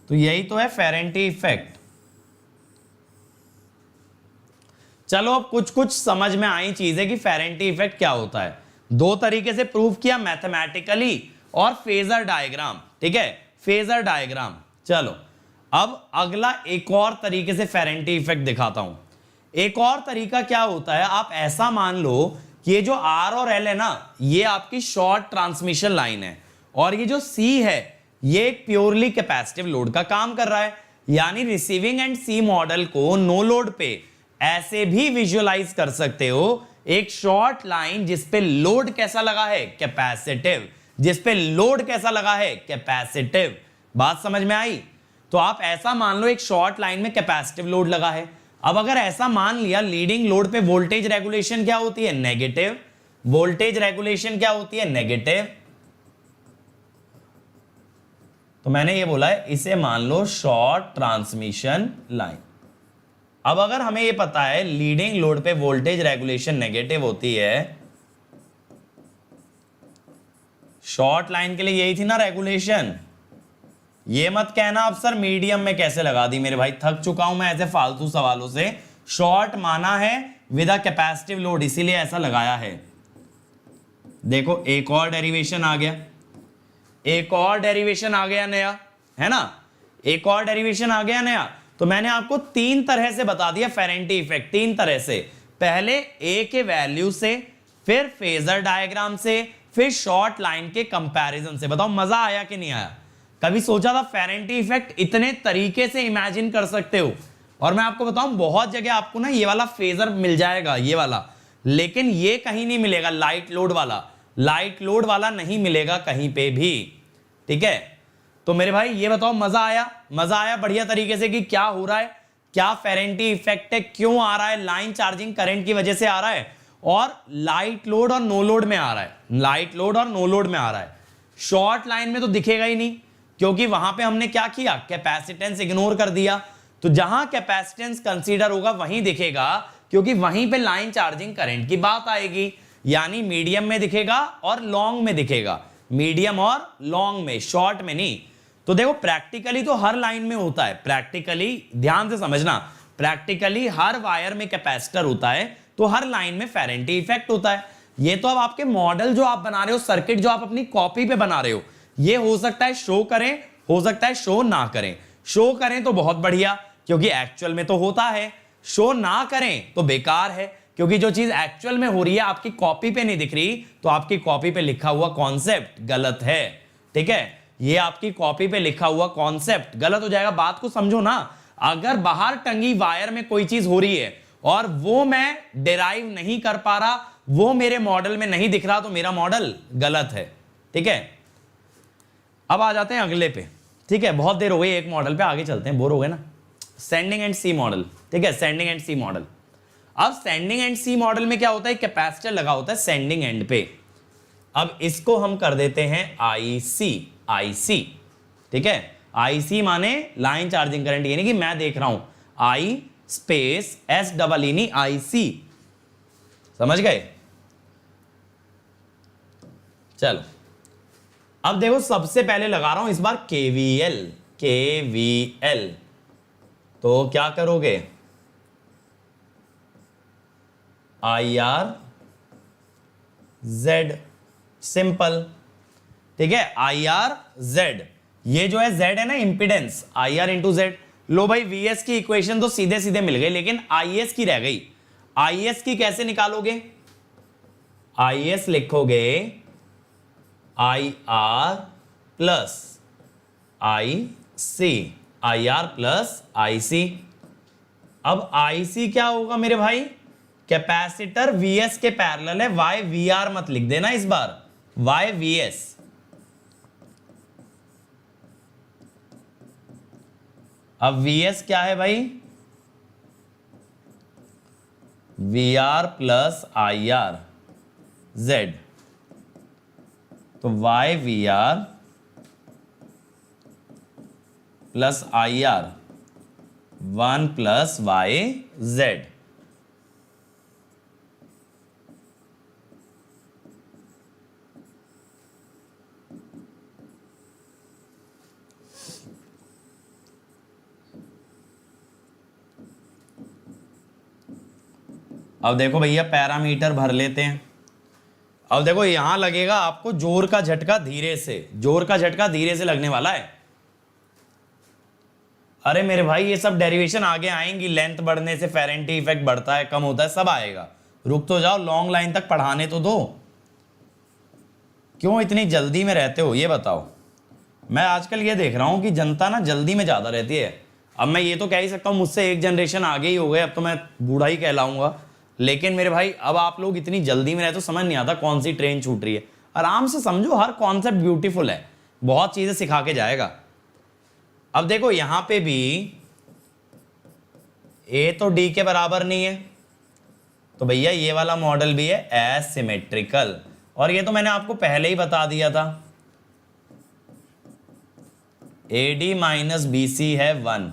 तो यही तो है फेरेंटी इफेक्ट। चलो अब कुछ कुछ समझ में आई चीजें कि फेरेंटी इफेक्ट क्या होता है। दो तरीके से प्रूव किया, मैथमेटिकली और फेजर डायग्राम। ठीक है, फेजर डायग्राम। चलो अब अगला एक और तरीके से फेरेंटी इफेक्ट दिखाता हूं। एक और तरीका क्या होता है, आप ऐसा मान लो कि ये जो R और L है ना, ये आपकी शॉर्ट ट्रांसमिशन लाइन है, और ये जो C है ये प्योरली कैपेसिटिव लोड का काम कर रहा है। यानी रिसीविंग एंड C मॉडल को नो लोड पे ऐसे भी विजुअलाइज कर सकते हो, एक शॉर्ट लाइन जिस पे लोड कैसा लगा है, कैपेसिटिव, जिस पे लोड कैसा लगा है, कैपेसिटिव। बात समझ में आई? तो आप ऐसा मान लो एक शॉर्ट लाइन में कैपेसिटिव लोड लगा है। अब अगर ऐसा मान लिया, लीडिंग लोड पे वोल्टेज रेगुलेशन क्या होती है, नेगेटिव। वोल्टेज रेगुलेशन क्या होती है, नेगेटिव। तो मैंने ये बोला है इसे मान लो शॉर्ट ट्रांसमिशन लाइन। अब अगर हमें ये पता है लीडिंग लोड पे वोल्टेज रेगुलेशन नेगेटिव होती है, शॉर्ट लाइन के लिए यही थी ना रेगुलेशन। ये मत कहना अब सर मीडियम में कैसे लगा दी, मेरे भाई थक चुका हूं मैं ऐसे फालतू सवालों से। शॉर्ट माना है विद अ कैपेसिटिव लोड, इसीलिए ऐसा लगाया है। देखो एक और डेरिवेशन आ गया, एक और डेरिवेशन आ गया नया, है ना, एक और डेरिवेशन आ गया नया। तो मैंने आपको तीन तरह से बता दिया फेरेंटी इफेक्ट, तीन तरह से। पहले A के वैल्यू से, फिर फेजर डायग्राम से, फिर शॉर्ट लाइन के कंपैरिजन से। बताओ मजा आया कि नहीं आया? कभी सोचा था फेरेंटी इफेक्ट इतने तरीके से इमेजिन कर सकते हो? और मैं आपको बताऊं बहुत जगह आपको ना ये वाला फेजर मिल जाएगा, ये वाला, लेकिन ये कहीं नहीं मिलेगा, लाइट लोड वाला, लाइट लोड वाला नहीं मिलेगा कहीं पे भी। ठीक है, तो मेरे भाई ये बताओ मजा आया? मजा आया बढ़िया तरीके से कि क्या हो रहा है, क्या फेरेंटी इफेक्ट है, क्यों आ रहा है? लाइन चार्जिंग करंट की वजह से आ रहा है, और लाइट लोड और नो लोड में आ रहा है, लाइट लोड और नो लोड में आ रहा है। शॉर्ट लाइन में तो दिखेगा ही नहीं, क्योंकि वहां पे हमने क्या किया, कैपेसिटेंस इग्नोर कर दिया। तो जहां कैपेसिटेंस कंसीडर होगा वहीं दिखेगा, क्योंकि वहीं पे लाइन चार्जिंग करंट की बात आएगी। यानी मीडियम में दिखेगा और लॉन्ग में दिखेगा, मीडियम और लॉन्ग में, शॉर्ट में नहीं। तो देखो प्रैक्टिकली तो हर लाइन में होता है, प्रैक्टिकली ध्यान से समझना, प्रैक्टिकली हर वायर में कैपेसिटर होता है, तो हर लाइन में फेरेंटी इफेक्ट होता है। ये तो अब आपके मॉडल जो आप बना रहे हो, सर्किट जो आप अपनी कॉपी पे बना रहे हो, ये हो सकता है शो करें, हो सकता है शो ना करें। शो करें तो बहुत बढ़िया, क्योंकि एक्चुअल में तो होता है। शो ना करें तो बेकार है, क्योंकि जो चीज एक्चुअल में हो रही है आपकी कॉपी पे नहीं दिख रही, तो आपकी कॉपी पे लिखा हुआ कॉन्सेप्ट गलत है। ठीक है, ये आपकी कॉपी पे लिखा हुआ कॉन्सेप्ट गलत हो जाएगा। बात को समझो ना, अगर बाहर टंगी वायर में कोई चीज हो रही है और वो मैं डिराइव नहीं कर पा रहा, वो मेरे मॉडल में नहीं दिख रहा, तो मेरा मॉडल गलत है। ठीक है, अब आ जाते हैं अगले पे। ठीक है, बहुत देर हो गई एक मॉडल पे, आगे चलते हैं, बोर हो गए ना। Sending end see model. ठीक है, सेंडिंग एंड सी मॉडल। अब सेंडिंग एंड सी मॉडल में क्या होता है, कैपेसिटर लगा होता है सेंडिंग एंड पे। अब इसको हम कर देते हैं आईसी। आईसी, ठीक है, आईसी माने लाइन चार्जिंग करंट, यानी कि मैं देख रहा हूं I space S double E IC. समझ गए? चलो, अब देखो सबसे पहले लगा रहा हूं इस बार केवीएल। केवीएल तो क्या करोगे, आई आर जेड, सिंपल। ठीक है, आई आर जेड, ये जो है जेड है ना impedance, I R into Z. लो भाई, वीएस की इक्वेशन तो सीधे सीधे मिल गई, लेकिन आईएस की रह गई। आईएस की कैसे निकालोगे? आईएस लिखोगे I R plus I C, I R plus I C. अब आई सी क्या होगा मेरे भाई, कैपेसिटर वीएस के पैरेलल है, वाई वी आर मत लिख देना इस बार, वाई वी एस। अब वीएस क्या है भाई, V R plus I R Z, तो Y V R plus I R 1 plus Y Z. अब देखो भैया, पैरामीटर भर लेते हैं। अब देखो यहां लगेगा आपको जोर का झटका धीरे से, जोर का झटका धीरे से लगने वाला है। अरे मेरे भाई, ये सब डेरिवेशन आगे आएंगी, लेंथ बढ़ने से फेरेंटी इफेक्ट बढ़ता है, कम होता है, सब आएगा। रुक तो जाओ, लॉन्ग लाइन तक पढ़ाने तो दो। क्यों इतनी जल्दी में रहते हो ये बताओ। मैं आजकल ये देख रहा हूं कि जनता ना जल्दी में ज्यादा रहती है। अब मैं ये तो कह ही सकता हूं मुझसे एक जनरेशन आगे ही हो गए, अब तो मैं बूढ़ा ही कहलाऊंगा। लेकिन मेरे भाई, अब आप लोग इतनी जल्दी में रहते हो, समझ नहीं आता कौन सी ट्रेन छूट रही है। आराम से समझो, हर कॉन्सेप्ट ब्यूटीफुल है, बहुत चीजें सिखा के जाएगा। अब देखो यहां पे भी ए तो डी के बराबर नहीं है, तो भैया ये वाला मॉडल भी है एसिमेट्रिकल, और ये तो मैंने आपको पहले ही बता दिया था। A D minus B C है 1,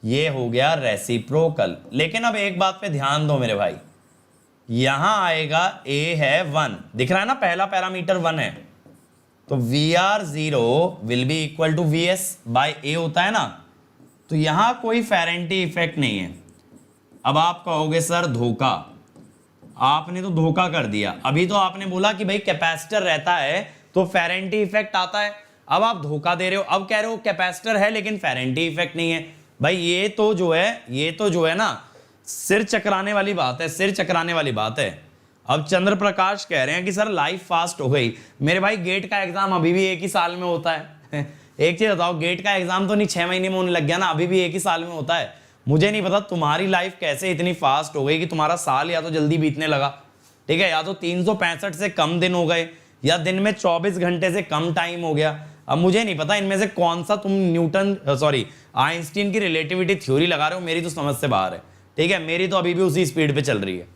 ये हो गया रेसिप्रोकल। लेकिन अब एक बात पे ध्यान दो मेरे भाई, यहां आएगा ए है 1, दिख रहा है ना, पहला पैरामीटर 1 है, तो V R 0 will be equal to V S by A होता है ना, तो यहां कोई फेरेंटी इफेक्ट नहीं है। अब आप कहोगे सर धोखा, आपने तो धोखा कर दिया। अभी तो आपने बोला कि भाई कैपेसिटर रहता है तो फेरेंटी इफेक्ट आता है, अब आप धोखा दे रहे हो। अब कह रहे हो कैपेसिटर है लेकिन फेरेंटी इफेक्ट नहीं है। भाई ये तो जो है ना, सिर चकराने वाली बात है, सिर चकराने वाली बात है। अब चंद्र प्रकाश कह रहे हैं कि सर लाइफ फास्ट हो गई। मेरे भाई, गेट का एग्जाम अभी भी एक ही साल में होता है। एक चीज बताओ, गेट का एग्जाम तो नहीं 6 महीने में होने लग गया ना, अभी भी एक ही साल में होता है। मुझे नहीं पता तुम्हारी लाइफ कैसे इतनी फास्ट हो गई कि तुम्हारा साल या तो जल्दी बीतने लगा, ठीक है, या तो 365 से कम दिन हो गए, या दिन में 24 घंटे से कम टाइम हो गया। अब मुझे नहीं पता इनमें से कौन सा तुम आइंस्टीन की रिलेटिविटी थ्योरी लगा रहे हो, मेरी तो समझ से बाहर है। ठीक है, मेरी तो अभी भी उसी स्पीड पे चल रही है।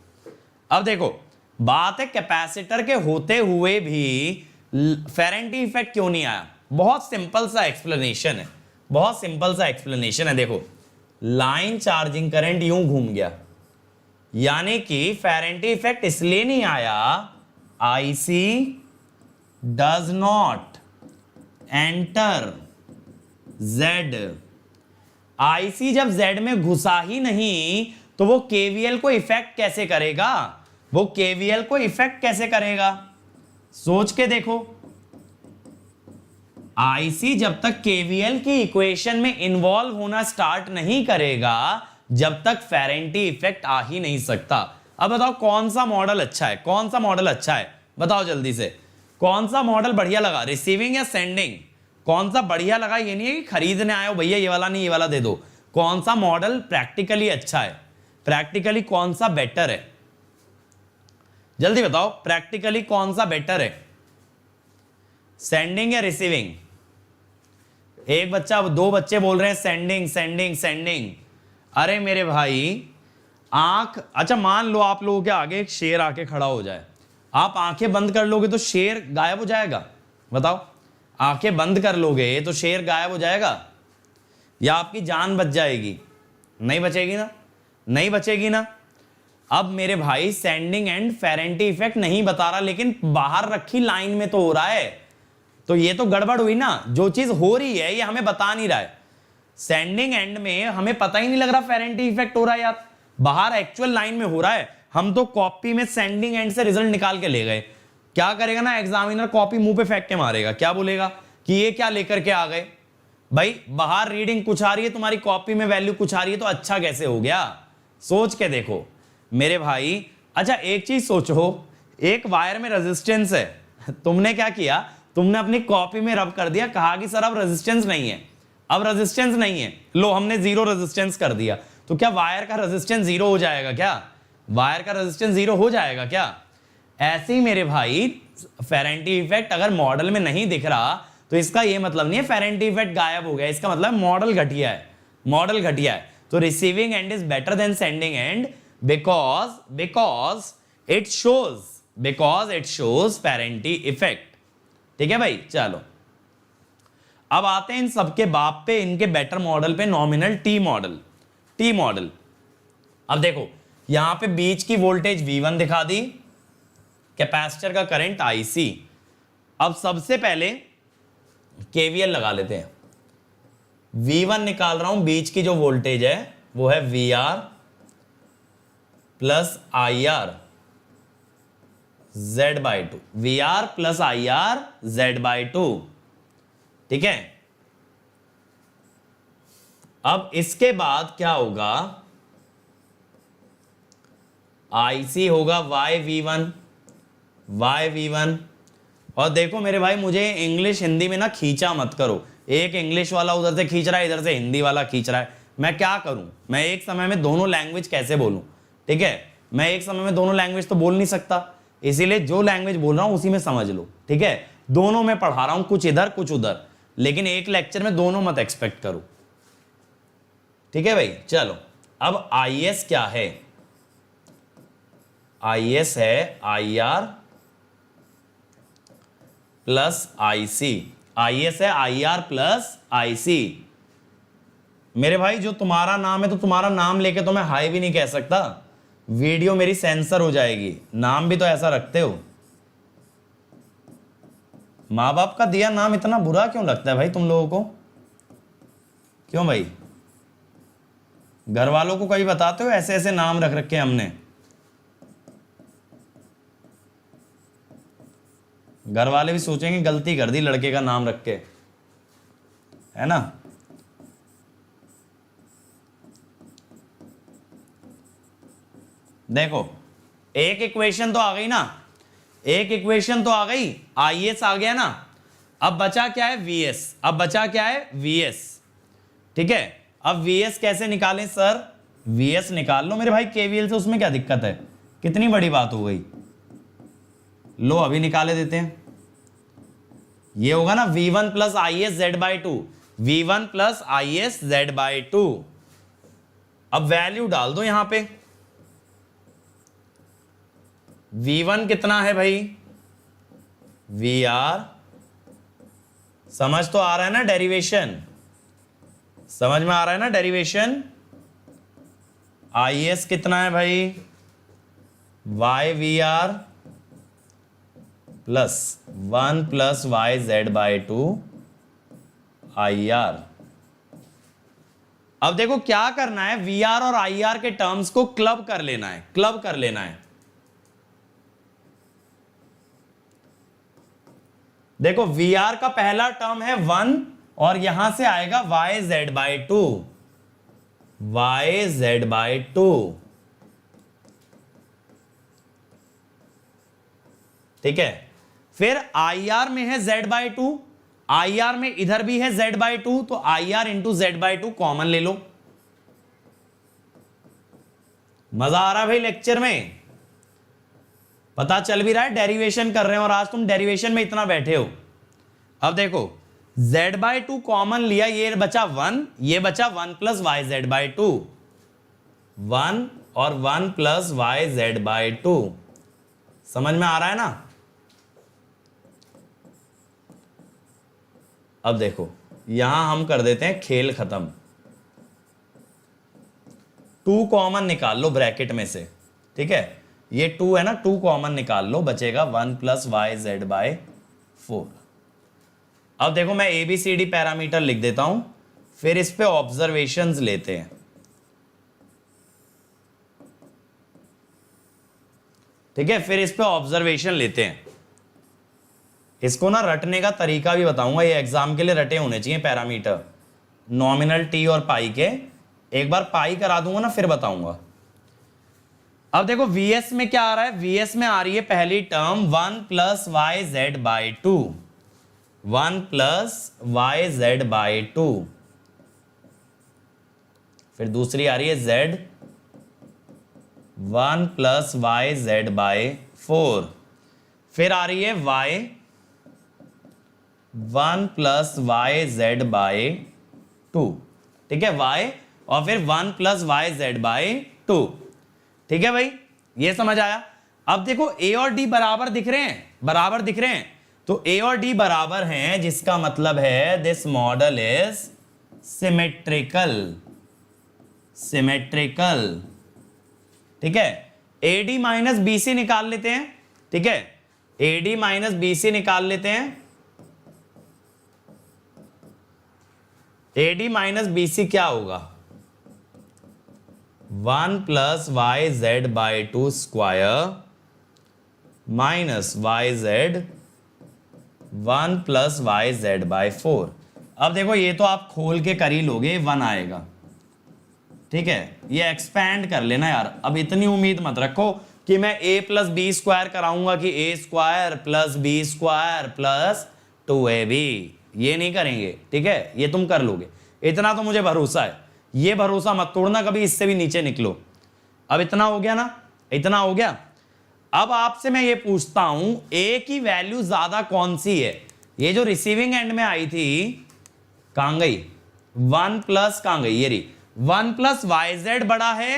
अब देखो बात है कैपेसिटर के होते हुए भी फेरेंटी इफेक्ट क्यों नहीं आया। बहुत सिंपल सा एक्सप्लेनेशन है, बहुत सिंपल सा एक्सप्लेनेशन है। देखो, लाइन चार्जिंग करंट यूं घूम गया, यानी कि फेरेंटी इफेक्ट इसलिए नहीं आया, IC does not enter Z. IC जब जेड में घुसा ही नहीं तो वो केवीएल को इफेक्ट कैसे करेगा, वो केवीएल को इफेक्ट कैसे करेगा, सोच के देखो। आईसी जब तक केवीएल की इक्वेशन में इन्वॉल्व होना स्टार्ट नहीं करेगा जब तक फेरेंटी इफेक्ट आ ही नहीं सकता। अब बताओ कौन सा मॉडल अच्छा है, कौन सा मॉडल अच्छा है, बताओ जल्दी से, कौन सा मॉडल बढ़िया लगा, रिसीविंग या सेंडिंग, कौन सा बढ़िया लगा। ये नहीं है कि खरीदने आए हो भैया ये वाला नहीं ये वाला दे दो, कौन सा मॉडल प्रैक्टिकली अच्छा है, प्रैक्टिकली कौन सा बेटर है, जल्दी बताओ प्रैक्टिकली कौन सा बेटर है, सेंडिंग या रिसीविंग। एक बच्चा, दो बच्चे बोल रहे हैं सेंडिंग सेंडिंग सेंडिंग। अरे मेरे भाई आंख, अच्छा मान लो आप लोगों के आगे एक शेर आके खड़ा हो जाए, आप आंखें बंद कर लोगे तो शेर गायब हो जाएगा, बताओ आंखें बंद कर लोगे तो शेर गायब हो जाएगा या आपकी जान बच जाएगी, नहीं बचेगी ना, नहीं बचेगी ना। अब मेरे भाई सेंडिंग एंड फेरेंटी इफेक्ट नहीं बता रहा लेकिन बाहर रखी लाइन में तो हो रहा है, तो ये तो गड़बड़ हुई ना, जो चीज हो रही है ये हमें बता नहीं रहा है। सेंडिंग एंड में हमें पता ही नहीं लग रहा फेरेंटी इफेक्ट हो रहा है यार, बाहर एक्चुअल लाइन में हो रहा है, हम तो कॉपी में सेंडिंग एंड से रिजल्ट निकाल के ले गए। क्या करेगा ना एग्जामिनर, कॉपी मुंह पे फेंक के मारेगा, क्या बोलेगा कि ये क्या लेकर के आ गए भाई, बाहर रीडिंग कुछ आ रही है तुम्हारी कॉपी में वैल्यू कुछ आ रही है तो अच्छा कैसे हो गया, सोच के देखो मेरे भाई। अच्छा एक चीज सोचो, एक वायर में रेजिस्टेंस है, तुमने क्या किया, तुमने अपनी कॉपी में रब कर दिया, कहा कि सर अब रेजिस्टेंस नहीं है, अब रेजिस्टेंस नहीं है, लो हमने जीरो रेजिस्टेंस कर दिया, तो क्या वायर का रेजिस्टेंस जीरो हो जाएगा, क्या वायर का रेजिस्टेंस जीरो हो जाएगा क्या। ऐसे ही मेरे भाई फेरेंटी इफेक्ट अगर मॉडल में नहीं दिख रहा तो इसका ये मतलब नहीं है फेरेंटी इफेक्ट गायब हो गया, इसका मतलब मॉडल घटिया है, मॉडल घटिया है। तो receiving and is better than sending and because it shows फेरेंटी effect. ठीक है भाई, चलो अब आते हैं इन सबके बाप पे, इनके बेटर मॉडल पे, nominal T model. T model, अब देखो यहां पे बीच की वोल्टेज V1 दिखा दी, कैपेसिटर का करंट IC। अब सबसे पहले KVL लगा लेते हैं, V1 निकाल रहा हूं, बीच की जो वोल्टेज है वो है VR plus IR Z/2, VR plus IR Z/2। ठीक है, अब इसके बाद क्या होगा, IC होगा YV1। और देखो मेरे भाई मुझे इंग्लिश हिंदी में ना खींचा मत करो, एक इंग्लिश वाला उधर से खींच रहा है, इधर से हिंदी वाला खींच रहा है, मैं क्या करूं, मैं एक समय में दोनों लैंग्वेज कैसे बोलूं। ठीक है, मैं एक समय में दोनों लैंग्वेज तो बोल नहीं सकता, इसीलिए जो लैंग्वेज बोल रहा हूं उसी में समझ लो। ठीक है, दोनों में पढ़ा रहा हूं, कुछ इधर कुछ उधर, लेकिन एक लेक्चर में दोनों मत एक्सपेक्ट करो। ठीक है भाई, चलो अब IS क्या है, IS है IR प्लस IC, IS है IR प्लस IC। मेरे भाई जो तुम्हारा नाम है तो तुम्हारा नाम लेके तो मैं हाई भी नहीं कह सकता, वीडियो मेरी सेंसर हो जाएगी, नाम भी तो ऐसा रखते हो। माँ बाप का दिया नाम इतना बुरा क्यों लगता है भाई तुम लोगों को, क्यों भाई, घर वालों को कभी बताते हो ऐसे ऐसे नाम रख रखे हमने, घर वाले भी सोचेंगे गलती कर दी लड़के का नाम रख के, है ना। देखो एक इक्वेशन तो आ गई ना, एक इक्वेशन तो आ गई, IS आ गया ना, अब बचा क्या है VS, अब बचा क्या है VS। ठीक है, अब VS कैसे निकालें सर, VS निकाल लो मेरे भाई KVL से, उसमें क्या दिक्कत है, कितनी बड़ी बात हो गई, लो अभी निकाले देते हैं। ये होगा ना V1 plus IS Z/2, V1 plus IS Z/2। अब वैल्यू डाल दो यहां पे, V1 कितना है भाई, VR, समझ तो आ रहा है ना डेरिवेशन, समझ में आ रहा है ना डेरिवेशन। IS कितना है भाई, YVR plus 1 plus YZ/2 IR। अब देखो क्या करना है, वी आर और आई आर के टर्म्स को क्लब कर लेना है, क्लब कर लेना है। देखो वी आर का पहला टर्म है 1 और यहां से आएगा Y Z by two, Y Z by two, ठीक है। फिर आई आर में है Z by two, I R में इधर भी है जेड बाई टू, तो I R into Z by two common ले लो। मजा आ रहा है भाई लेक्चर में, पता चल भी रहा है डेरिवेशन कर रहे हैं और आज तुम डेरिवेशन में इतना बैठे हो। अब देखो z बाई टू कॉमन लिया, ये बचा 1, ये बचा 1 plus Y Z by two, 1 और 1 plus Y Z by two. समझ में आ रहा है ना? अब देखो यहां हम कर देते हैं खेल खत्म, 2 कॉमन निकाल लो ब्रैकेट में से, ठीक है। ये 2 है ना, 2 कॉमन निकाल लो, बचेगा 1 प्लस वाई जेड बाई 4। अब देखो मैं ABCD पैरामीटर लिख देता हूं, फिर इस पे ऑब्जर्वेशंस लेते हैं, ठीक है। फिर इस पे ऑब्जर्वेशन लेते हैं, इसको ना रटने का तरीका भी बताऊंगा, ये एग्जाम के लिए रटे होने चाहिए पैरामीटर, नॉमिनल टी और पाई के। एक बार पाई करा दूंगा ना फिर बताऊंगा। अब देखो VS में क्या आ रहा है, VS में आ रही है पहली term 1 plus Y Z by two, 1 plus Y Z by two. फिर दूसरी आ रही है Z 1 plus Y Z by 4। फिर आ रही है Y 1 plus Y Z by 2, ठीक है, Y और फिर 1 प्लस वाई जेड बाई 2, ठीक है भाई, ये समझ आया। अब देखो A और D बराबर दिख रहे हैं, बराबर दिख रहे हैं, तो A और D बराबर हैं, जिसका मतलब है this model is symmetrical, symmetrical, ठीक है। AD माइनस BC निकाल लेते हैं, ठीक है, AD माइनस BC निकाल लेते हैं। AD माइनस BC क्या होगा, 1 plus Y Z by two square minus Y Z 1 plus Y Z by 4। अब देखो ये तो आप खोल के कर ही लोगे, 1 आएगा, ठीक है। ये एक्सपैंड कर लेना यार, अब इतनी उम्मीद मत रखो कि मैं a प्लस बी स्क्वायर कराऊंगा कि a square plus B square plus 2ab, ये नहीं करेंगे, ठीक है, ये तुम कर लोगे, इतना तो मुझे भरोसा है। ये भरोसा मत तोड़ना कभी, इससे भी नीचे निकलो। अब इतना हो गया ना, इतना हो गया। अब आपसे मैं ये पूछता हूं a की वैल्यू ज्यादा कौन सी है, ये जो रिसीविंग एंड में आई थी कहां गई, 1 प्लस कहां गई, ये रही 1 प्लस वाई जेड बड़ा है,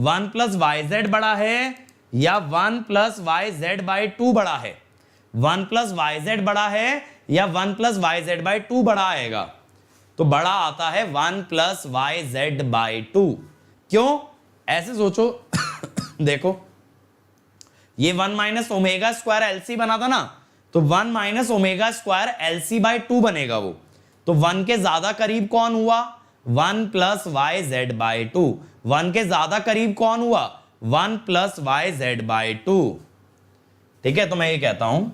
1 प्लस वाई जेड बड़ा है, या 1 प्लस वाई जेड बाई 2 बड़ा है, 1 प्लस वाई जेड बड़ा है या 1 प्लस वाई जेड बाई 2 बड़ा आएगा, तो बड़ा आता है 1 प्लस वाई जेड बाई 2। क्यों, ऐसे सोचो देखो ये 1 माइनस ओमेगा स्क्वायर एलसी बना था ना, तो 1 minus omega square LC by 2 बनेगा वो, तो 1 के ज्यादा करीब कौन हुआ, 1 प्लस वाई जेड बाई 2। 1 के ज्यादा करीब कौन हुआ, 1 प्लस वाई जेड बाई 2, ठीक है। तो मैं ये कहता हूं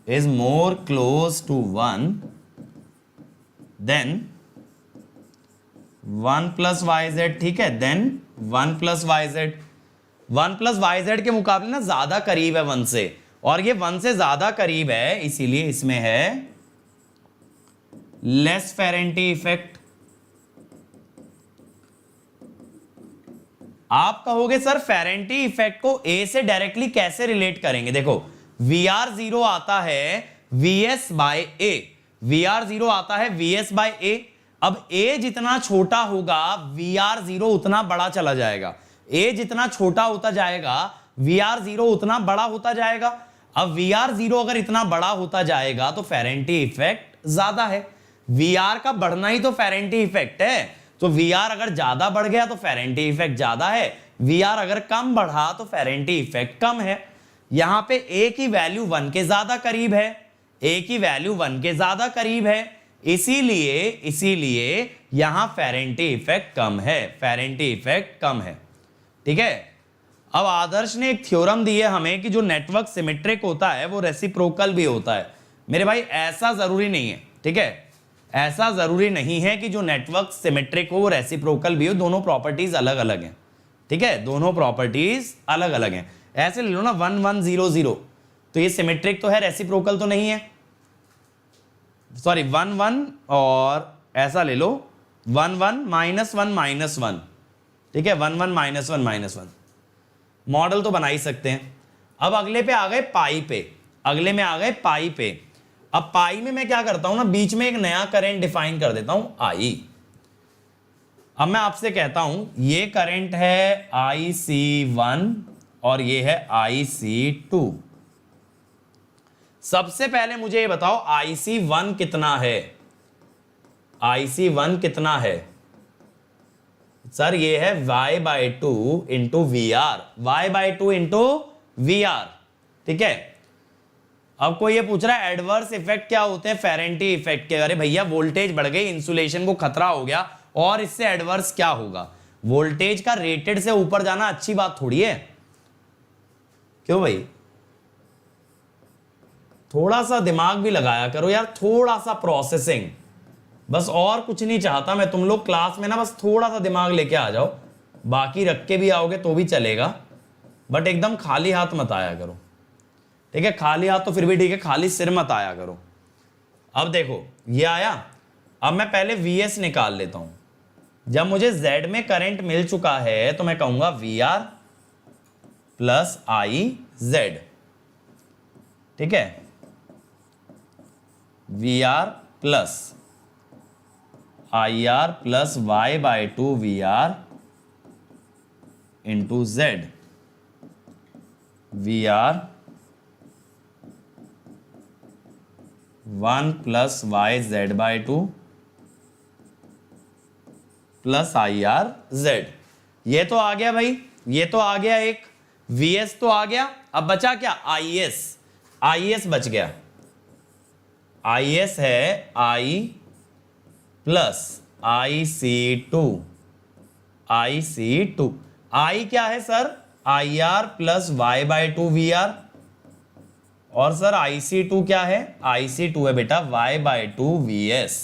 is more close to 1 than 1 plus Y Z, ठीक है, then 1 plus Y Z. 1 plus Y Z के मुकाबले ना ज्यादा करीब है 1 से, और ये 1 से ज्यादा करीब है, इसीलिए इसमें है लेस फेरेंटी इफेक्ट। आप कहोगे सर फेरेंटी इफेक्ट को A से डायरेक्टली कैसे रिलेट करेंगे, देखो VR0 आता है VS बाय A, VR0 आता है VS बाय A। अब A जितना छोटा होगा VR0 उतना बड़ा चला जाएगा, A जितना छोटा होता जाएगा VR0 उतना बड़ा होता जाएगा। अब VR0 अगर इतना बड़ा होता जाएगा तो फेरेंटी इफेक्ट ज्यादा है, VR का बढ़ना ही तो फेरेंटी इफेक्ट है। तो वी आर अगर ज्यादा बढ़ गया तो फेरेंटी इफेक्ट ज्यादा है, वी आर अगर कम बढ़ा तो फेरेंटी इफेक्ट कम है। यहां पे ए की वैल्यू 1 के ज्यादा करीब है, ए की वैल्यू 1 के ज्यादा करीब है, इसीलिए यहां फेरेंटी इफेक्ट कम है, फेरेंटी इफेक्ट कम है। ठीक है। अब आदर्श ने एक थ्योरम दी है हमें कि जो नेटवर्क सिमेट्रिक होता है वो रेसिप्रोकल भी होता है। मेरे भाई ऐसा जरूरी नहीं है, ठीक है, ऐसा जरूरी नहीं है कि जो नेटवर्क सिमेट्रिक हो वो रेसिप्रोकल भी हो, दोनों प्रॉपर्टीज अलग अलग हैं। ठीक है, दोनों प्रॉपर्टीज अलग अलग हैं। ऐसे ले लो ना 1 1 0 0, तो ये सिमेट्रिक तो है, रेसिप्रोकल तो नहीं है। सॉरी 1 1 और ऐसा ले लो 1 1 -1 -1, ठीक है, 1 1 -1 -1, मॉडल तो बना ही सकते हैं। अब अगले पे आ गए पाई पे, अगले में आ गए पाई पे। अब पाई में मैं क्या करता हूं ना, बीच में एक नया करंट डिफाइन कर देता हूं आई। अब मैं आपसे कहता हूं ये करंट है IC1 और ये है IC2। सबसे पहले मुझे ये बताओ IC1 कितना है, IC1 कितना है सर? ये है y/2 into VR, y/2 into VR। ठीक है। अब कोई ये पूछ रहा है एडवर्स इफेक्ट क्या होते हैं फेरेंटी इफेक्ट के? अरे भैया वोल्टेज बढ़ गई, इंसुलेशन को खतरा हो गया, और इससे एडवर्स क्या होगा? वोल्टेज का रेटेड से ऊपर जाना अच्छी बात थोड़ी है, क्यों भाई? थोड़ा सा दिमाग भी लगाया करो यार, थोड़ा सा प्रोसेसिंग, बस और कुछ नहीं चाहता मैं। तुम लोग क्लास में ना बस थोड़ा सा दिमाग लेके आ जाओ, बाकी रख के भी आओगे तो भी चलेगा, बट एकदम खाली हाथ मत आया करो। ठीक है, खाली हाथ तो फिर भी ठीक है, खाली सिर मत आया करो। अब देखो ये आया, अब मैं पहले VS निकाल लेता हूं। जब मुझे Z में करंट मिल चुका है तो मैं कहूंगा VR प्लस IZ। ठीक है, VR plus IR plus y/2 VR into Z, VR 1 plus YZ/2 plus IRZ। ये तो आ गया भाई, ये तो आ गया, एक VS तो आ गया। अब बचा क्या? IS, IS बच गया। IS है I plus IC2, IC2। I क्या है sir? IR plus y/2 VR, और सर IC2 क्या है? IC2 है बेटा y/2 VS।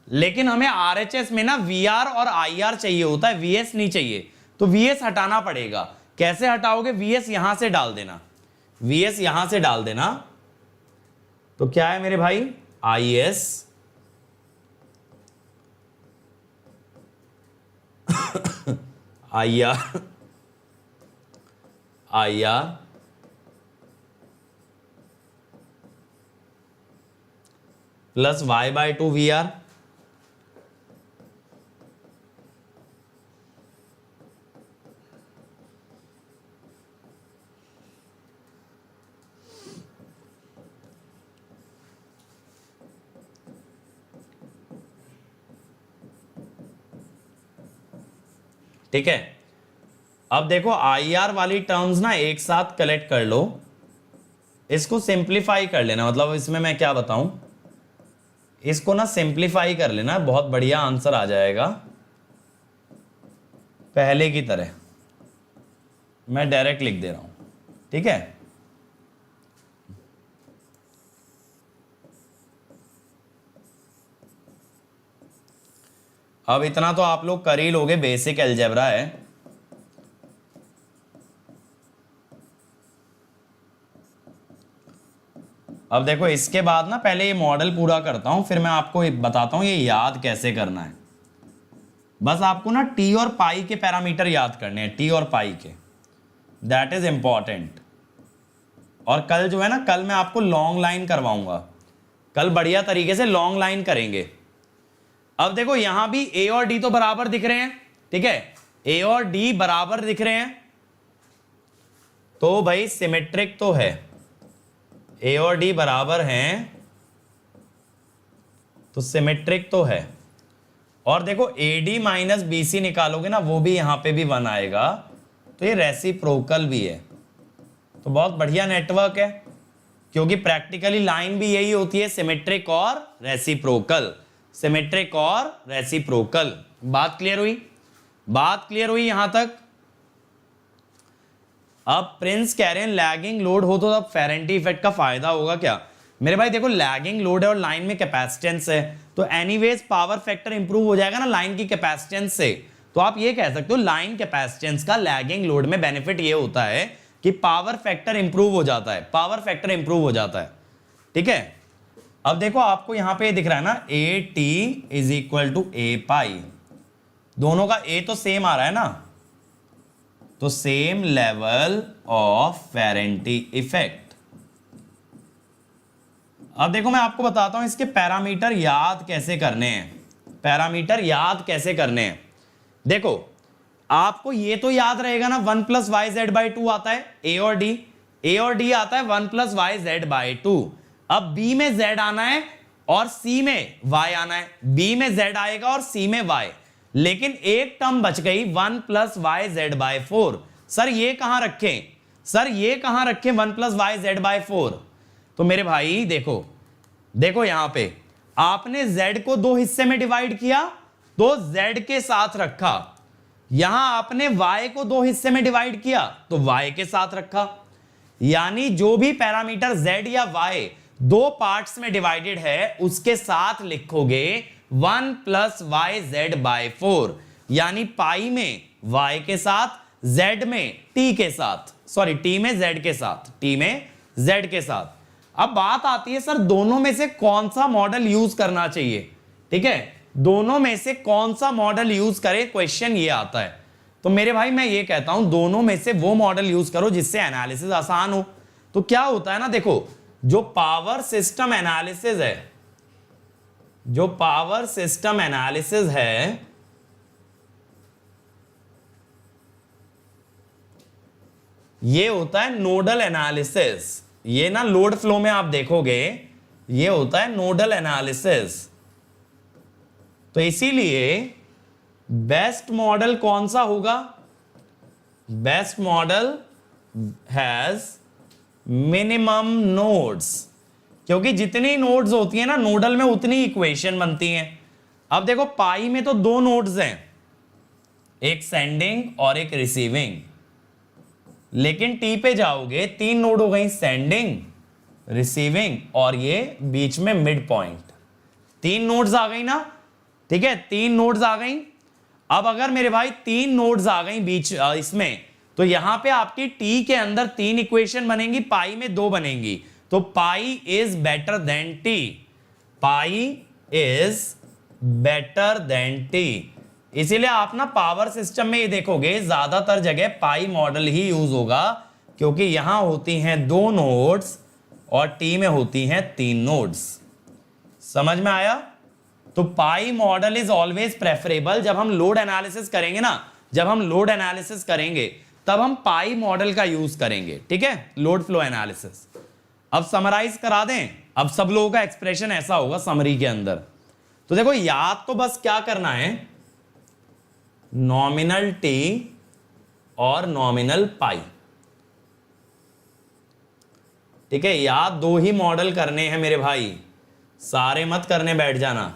लेकिन हमें RHS में ना VR और IR चाहिए होता है, VS नहीं चाहिए, तो VS हटाना पड़ेगा। कैसे हटाओगे? VS यहां से डाल देना, VS यहां से डाल देना। तो क्या है मेरे भाई? IS IR plus y/2 VR। ठीक है, अब देखो IR वाली टर्म्स ना एक साथ कलेक्ट कर लो, इसको सिंप्लीफाई कर लेना। मतलब इसमें मैं क्या बताऊं, इसको ना सिंप्लीफाई कर लेना, बहुत बढ़िया आंसर आ जाएगा। पहले की तरह मैं डायरेक्ट लिख दे रहा हूं, ठीक है। अब इतना तो आप लोग कर ही लोगे, बेसिक अलजेब्रा है। अब देखो इसके बाद ना पहले ये मॉडल पूरा करता हूं, फिर मैं आपको बताता हूं ये याद कैसे करना है। बस आपको ना टी और पाई के पैरामीटर याद करने हैं, टी और पाई के, दैट इज इंपॉर्टेंट। और कल जो है ना, कल मैं आपको लॉन्ग लाइन करवाऊंगा, कल बढ़िया तरीके से लॉन्ग लाइन करेंगे। अब देखो यहां भी ए और डी तो बराबर दिख रहे हैं, ठीक है, ए और डी बराबर दिख रहे हैं, तो भाई सिमेट्रिक तो है। ए और डी बराबर हैं तो सिमेट्रिक तो है। और देखो AD माइनस BC निकालोगे ना, वो भी यहां पे भी 1 आएगा, तो ये रेसिप्रोकल भी है। तो बहुत बढ़िया नेटवर्क है, क्योंकि प्रैक्टिकली लाइन भी यही होती है, सिमेट्रिक और रेसिप्रोकल, सिमेट्रिक और रेसिप्रोकल। बात क्लियर हुई? बात क्लियर हुई यहां तक? अब प्रिंस कह रहे हैं लैगिंग लोड हो तो अब फेरेंटी इफेक्ट का फायदा होगा क्या? मेरे भाई देखो, लैगिंग लोड है और लाइन में कैपेसिटेंस है, तो एनीवेज पावर फैक्टर इंप्रूव हो जाएगा ना लाइन की कैपेसिटेंस से। तो आप ये कह सकते हो लाइन कैपेसिटेंस का लैगिंग लोड में बेनिफिट ये होता है कि पावर फैक्टर इंप्रूव हो जाता है, पावर फैक्टर इंप्रूव हो जाता है। ठीक है, अब देखो आपको यहां पे दिख रहा है ना, AT is equal to A pi, दोनों का A तो सेम आ रहा है ना, तो सेम लेवल ऑफ फेरेंटी इफेक्ट। अब देखो मैं आपको बताता हूं इसके पैरामीटर याद कैसे करने हैं, पैरामीटर याद कैसे करने हैं। देखो आपको ये तो याद रहेगा ना, 1 प्लस वाई जेड बाई 2 आता है, A और D आता है 1 प्लस वाई जेड बाई 2। अब B में Z आना है और C में Y आना है, B में Z आएगा और C में Y, लेकिन एक टर्म बच गई 1 plus Y Z by 4। Sir ये कहां रखें, सर ये कहां रखें 1 प्लस वाई जेड बाई 4? तो मेरे भाई देखो, देखो यहां पे आपने Z को दो हिस्से में डिवाइड किया तो Z के साथ रखा, यहां आपने Y को दो हिस्से में डिवाइड किया तो Y के साथ रखा, यानी जो भी पैरामीटर Z या Y दो पार्ट्स में डिवाइडेड है उसके साथ लिखोगे 1 प्लस वाई जेड बाई 4, यानी पाई में Y के साथ, Z में T के साथ, सॉरी T में Z के साथ, T में Z के साथ। अब बात आती है सर दोनों में से कौन सा मॉडल यूज करना चाहिए? ठीक है, दोनों में से कौन सा मॉडल यूज करें, क्वेश्चन ये आता है। तो मेरे भाई मैं ये कहता हूं दोनों में से वो मॉडल यूज करो जिससे एनालिसिस आसान हो। तो क्या होता है ना, देखो जो पावर सिस्टम एनालिसिस है, जो पावर सिस्टम एनालिसिस है ये होता है नोडल एनालिसिस। ये ना लोड फ्लो में आप देखोगे ये होता है नोडल एनालिसिस। तो इसीलिए बेस्ट मॉडल कौन सा होगा? Best model has minimum nodes, क्योंकि जितनी नोड्स होती है ना नोडल में उतनी इक्वेशन बनती हैं। अब देखो पाई में तो दो नोड्स हैं, एक सेंडिंग और एक रिसीविंग, लेकिन टी पे जाओगे तीन नोड हो गई, सेंडिंग, रिसीविंग और ये बीच में मिड पॉइंट। तीन नोड्स आ गई ना, ठीक है, तीन नोड्स आ गई। अब अगर मेरे भाई तीन नोड्स आ गई बीच इसमें, तो यहां पे आपकी टी के अंदर तीन इक्वेशन बनेंगी, पाई में दो बनेंगी। तो pi is better than T, pi is better than T. इसीलिए आप ना पावर सिस्टम में ये देखोगे ज्यादातर जगह पाई मॉडल ही यूज होगा, क्योंकि यहां होती हैं दो नोड्स और टी में होती हैं तीन नोड्स। समझ में आया? तो pi model is always preferable. जब हम लोड एनालिसिस करेंगे ना, जब हम लोड एनालिसिस करेंगे तब हम पाई मॉडल का यूज करेंगे, ठीक है, लोड फ्लो एनालिसिस। अब समराइज करा दें, अब सब लोगों का एक्सप्रेशन ऐसा होगा समरी के अंदर। तो देखो याद तो बस क्या करना है, नॉमिनल टी और नॉमिनल पाई, ठीक है। याद दो ही मॉडल करने हैं मेरे भाई, सारे मत करने बैठ जाना,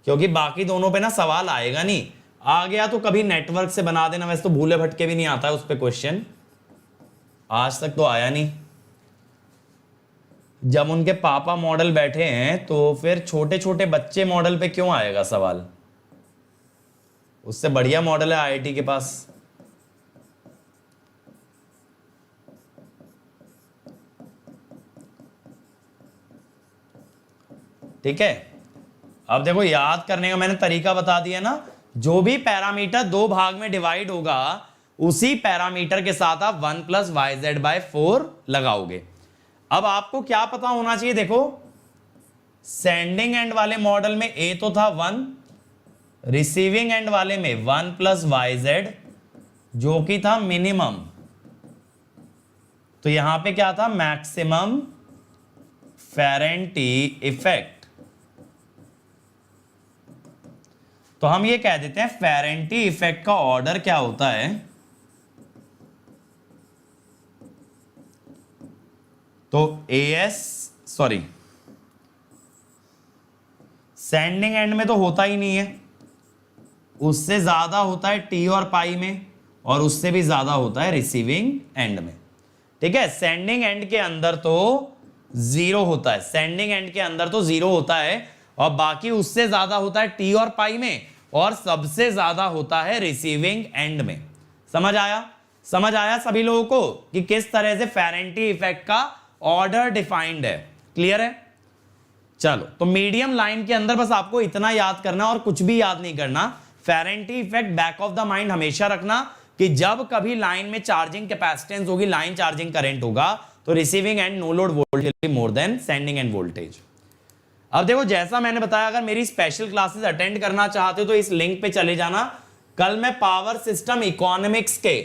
क्योंकि बाकी दोनों पे ना सवाल आएगा नहीं। आ गया तो कभी नेटवर्क से बना देना, वैसे तो भूले भटके भी नहीं आता है उस पे क्वेश्चन, आज तक तो आया नहीं। जब उनके पापा मॉडल बैठे हैं तो फिर छोटे छोटे बच्चे मॉडल पे क्यों आएगा सवाल? उससे बढ़िया मॉडल है आईआईटी के पास। ठीक है, अब देखो याद करने का मैंने तरीका बता दिया ना, जो भी पैरामीटर दो भाग में डिवाइड होगा उसी पैरामीटर के साथ आप 1 प्लस वाई जेड बाय 4 लगाओगे। अब आपको क्या पता होना चाहिए, देखो सेंडिंग एंड वाले मॉडल में ए तो था 1, रिसीविंग एंड वाले में 1 प्लस वाई जेड जो कि था मिनिमम, तो यहां पे क्या था, मैक्सिमम फेरेंटी इफेक्ट। तो हम ये कह देते हैं फेरेंटी इफेक्ट का ऑर्डर क्या होता है, तो सेंडिंग एंड में तो होता ही नहीं है, उससे ज्यादा होता है टी और पाई में, और उससे भी ज्यादा होता है रिसीविंग एंड में। ठीक है, सेंडिंग एंड के अंदर तो जीरो होता है, सेंडिंग एंड के अंदर तो जीरो होता है, और बाकी उससे ज्यादा होता है टी और पाई में, और सबसे ज्यादा होता है रिसीविंग एंड में। समझ आया? समझ आया सभी लोगों को कि किस तरह से फेरेंटी इफेक्ट का ऑर्डर डिफाइंड है? क्लियर है? चलो, तो मीडियम लाइन के अंदर बस आपको इतना याद करना और कुछ भी याद नहीं करना। Ferranti effect back of the mind हमेशा रखना कि जब कभी लाइन में चार्जिंग कैपेसिटेंस होगी, लाइन चार्जिंग करंट होगा, तो receiving end no load voltage will be more than sending end voltage. अब देखो, जैसा मैंने बताया, अगर मेरी स्पेशल क्लासेस अटेंड करना चाहते हो तो इस लिंक पे चले जाना। कल मैं पावर सिस्टम इकोनॉमिक्स के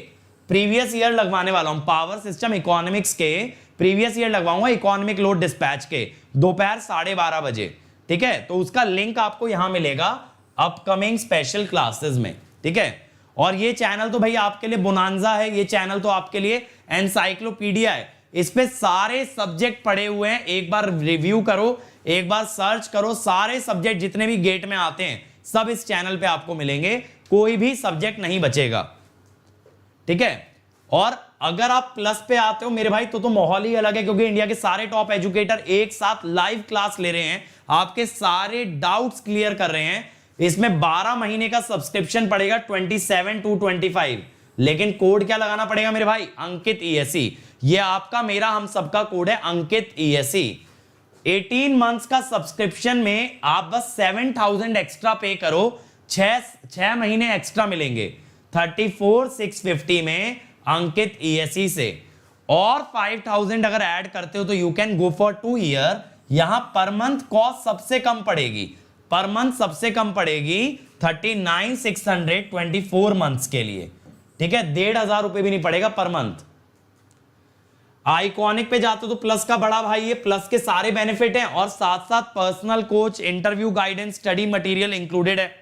प्रीवियस ईयर लगवाने वाला हूं, पावर सिस्टम इकोनॉमिक्स के प्रीवियस ईयर लगवाऊंगा, इकोनॉमिक लोड डिस्पैच के, दोपहर 12:30 बजे। ठीक है, तो उसका लिंक आपको यहां मिलेगा अपकमिंग स्पेशल क्लासेस में। ठीक है, और ये चैनल तो भाई आपके लिए बोनांजा है, ये चैनल तो आपके लिए एनसाइक्लोपीडिया है, इस पे सारे सब्जेक्ट पढ़े हुए हैं। एक बार रिव्यू करो, एक बार सर्च करो, सारे सब्जेक्ट जितने भी गेट में आते हैं सब इस चैनल पे आपको मिलेंगे, कोई भी सब्जेक्ट नहीं बचेगा। ठीक है, और अगर आप प्लस पे आते हो मेरे भाई तो माहौल ही अलग है, क्योंकि इंडिया के सारे टॉप एजुकेटर एक साथ लाइव क्लास ले रहे हैं, आपके सारे डाउट्स क्लियर कर रहे हैं। इसमें 12 महीने का सब्सक्रिप्शन पड़ेगा 27,225, लेकिन कोड क्या लगाना पड़ेगा मेरे भाई? अंकित ESE। ये आपका मेरा हम सबका कोड है अंकित ESE। 18 मंथ्स का सब्सक्रिप्शन में आप बस 7,000 एक्स्ट्रा पे करो, 6 महीने एक्स्ट्रा मिलेंगे 34,650 में अंकित ESE से, और 5,000 अगर ऐड करते हो तो you can go for 2 year. यहां पर मंथ कॉस्ट सबसे कम पड़ेगी, पर मंथ सबसे कम पड़ेगी 39,600 24 मंथ्स के लिए। ठीक है, 1,500 रुपए भी नहीं पड़ेगा पर मंथ। आइकॉनिक पे जाते हो तो प्लस का बड़ा भाई, ये प्लस के सारे बेनिफिट हैं, और साथ साथ personal coach, interview guidance, study material included है।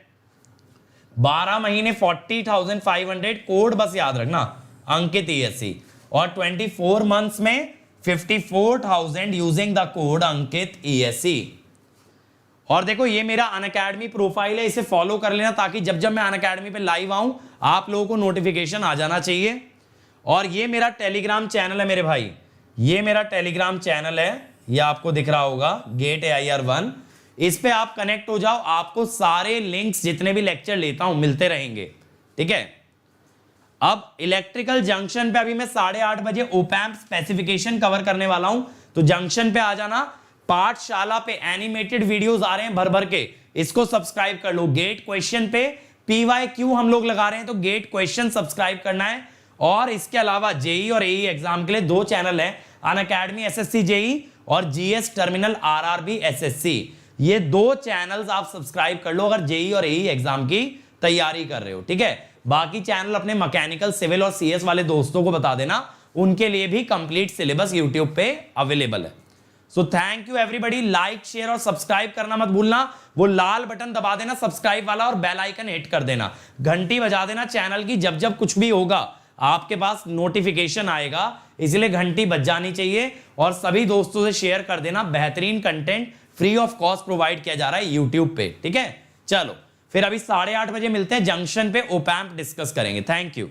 12 महीने 40,500, कोड बस याद रखना अंकित ESE, और 24 मंथ्स में 54,000 using the code Ankit ESE। और देखो, ये मेरा अनअकैडमी प्रोफाइल है, इसे फॉलो कर लेना ताकि जब जब मैं अनअकैडमी पे लाइव आऊं आप लोगों को नोटिफिकेशन आ जाना चाहिए। और ये मेरा टेलीग्राम चैनल है मेरे भाई, ये मेरा टेलीग्राम चैनल है, ये आपको दिख रहा होगा गेट AIR1। इस पे आप कनेक्ट हो जाओ, आपको सारे लिंक्स जितने भी लेक्चर लेता हूं मिलते रहेंगे। ठीक है, अब इलेक्ट्रिकल जंक्शन पे अभी मैं 8:30 बजे ओपैम्प स्पेसिफिकेशन कवर करने वाला हूं, तो जंक्शन पे आ जाना। पाठशाला पे एनिमेटेड वीडियोस आ रहे हैं भर भर के, इसको सब्सक्राइब कर लो। गेट क्वेश्चन पे PYQ हम लोग लगा रहे हैं, तो गेट क्वेश्चन सब्सक्राइब करना है। और इसके अलावा जेई और AE एग्जाम के लिए 2 चैनल है, अनअकैडमी SSC JE और GS टर्मिनल RRB SSC। ये 2 चैनल्स आप सब्सक्राइब कर लो अगर जेई और AE एग्जाम की तैयारी कर रहे हो। ठीक है, बाकी चैनल अपने मैकेनिकल, सिविल और CS वाले दोस्तों को बता देना, उनके लिए भी कंप्लीट सिलेबस यूट्यूब पे अवेलेबल है। So thank you everybody, like share और सब्सक्राइब करना मत भूलना, वो लाल बटन दबा देना सब्सक्राइब वाला, और बेल आइकन हिट कर देना, घंटी बजा देना चैनल की, जब जब कुछ भी होगा आपके पास नोटिफिकेशन आएगा, इसलिए घंटी बज जानी चाहिए। और सभी दोस्तों से शेयर कर देना, बेहतरीन content free of cost provide किया जा रहा है यूट्यूब पे। ठीक है, चलो फिर अभी 8:30 बजे मिलते हैं, जंक्शन पे ओपैम्प डिस्कस करेंगे। Thank you.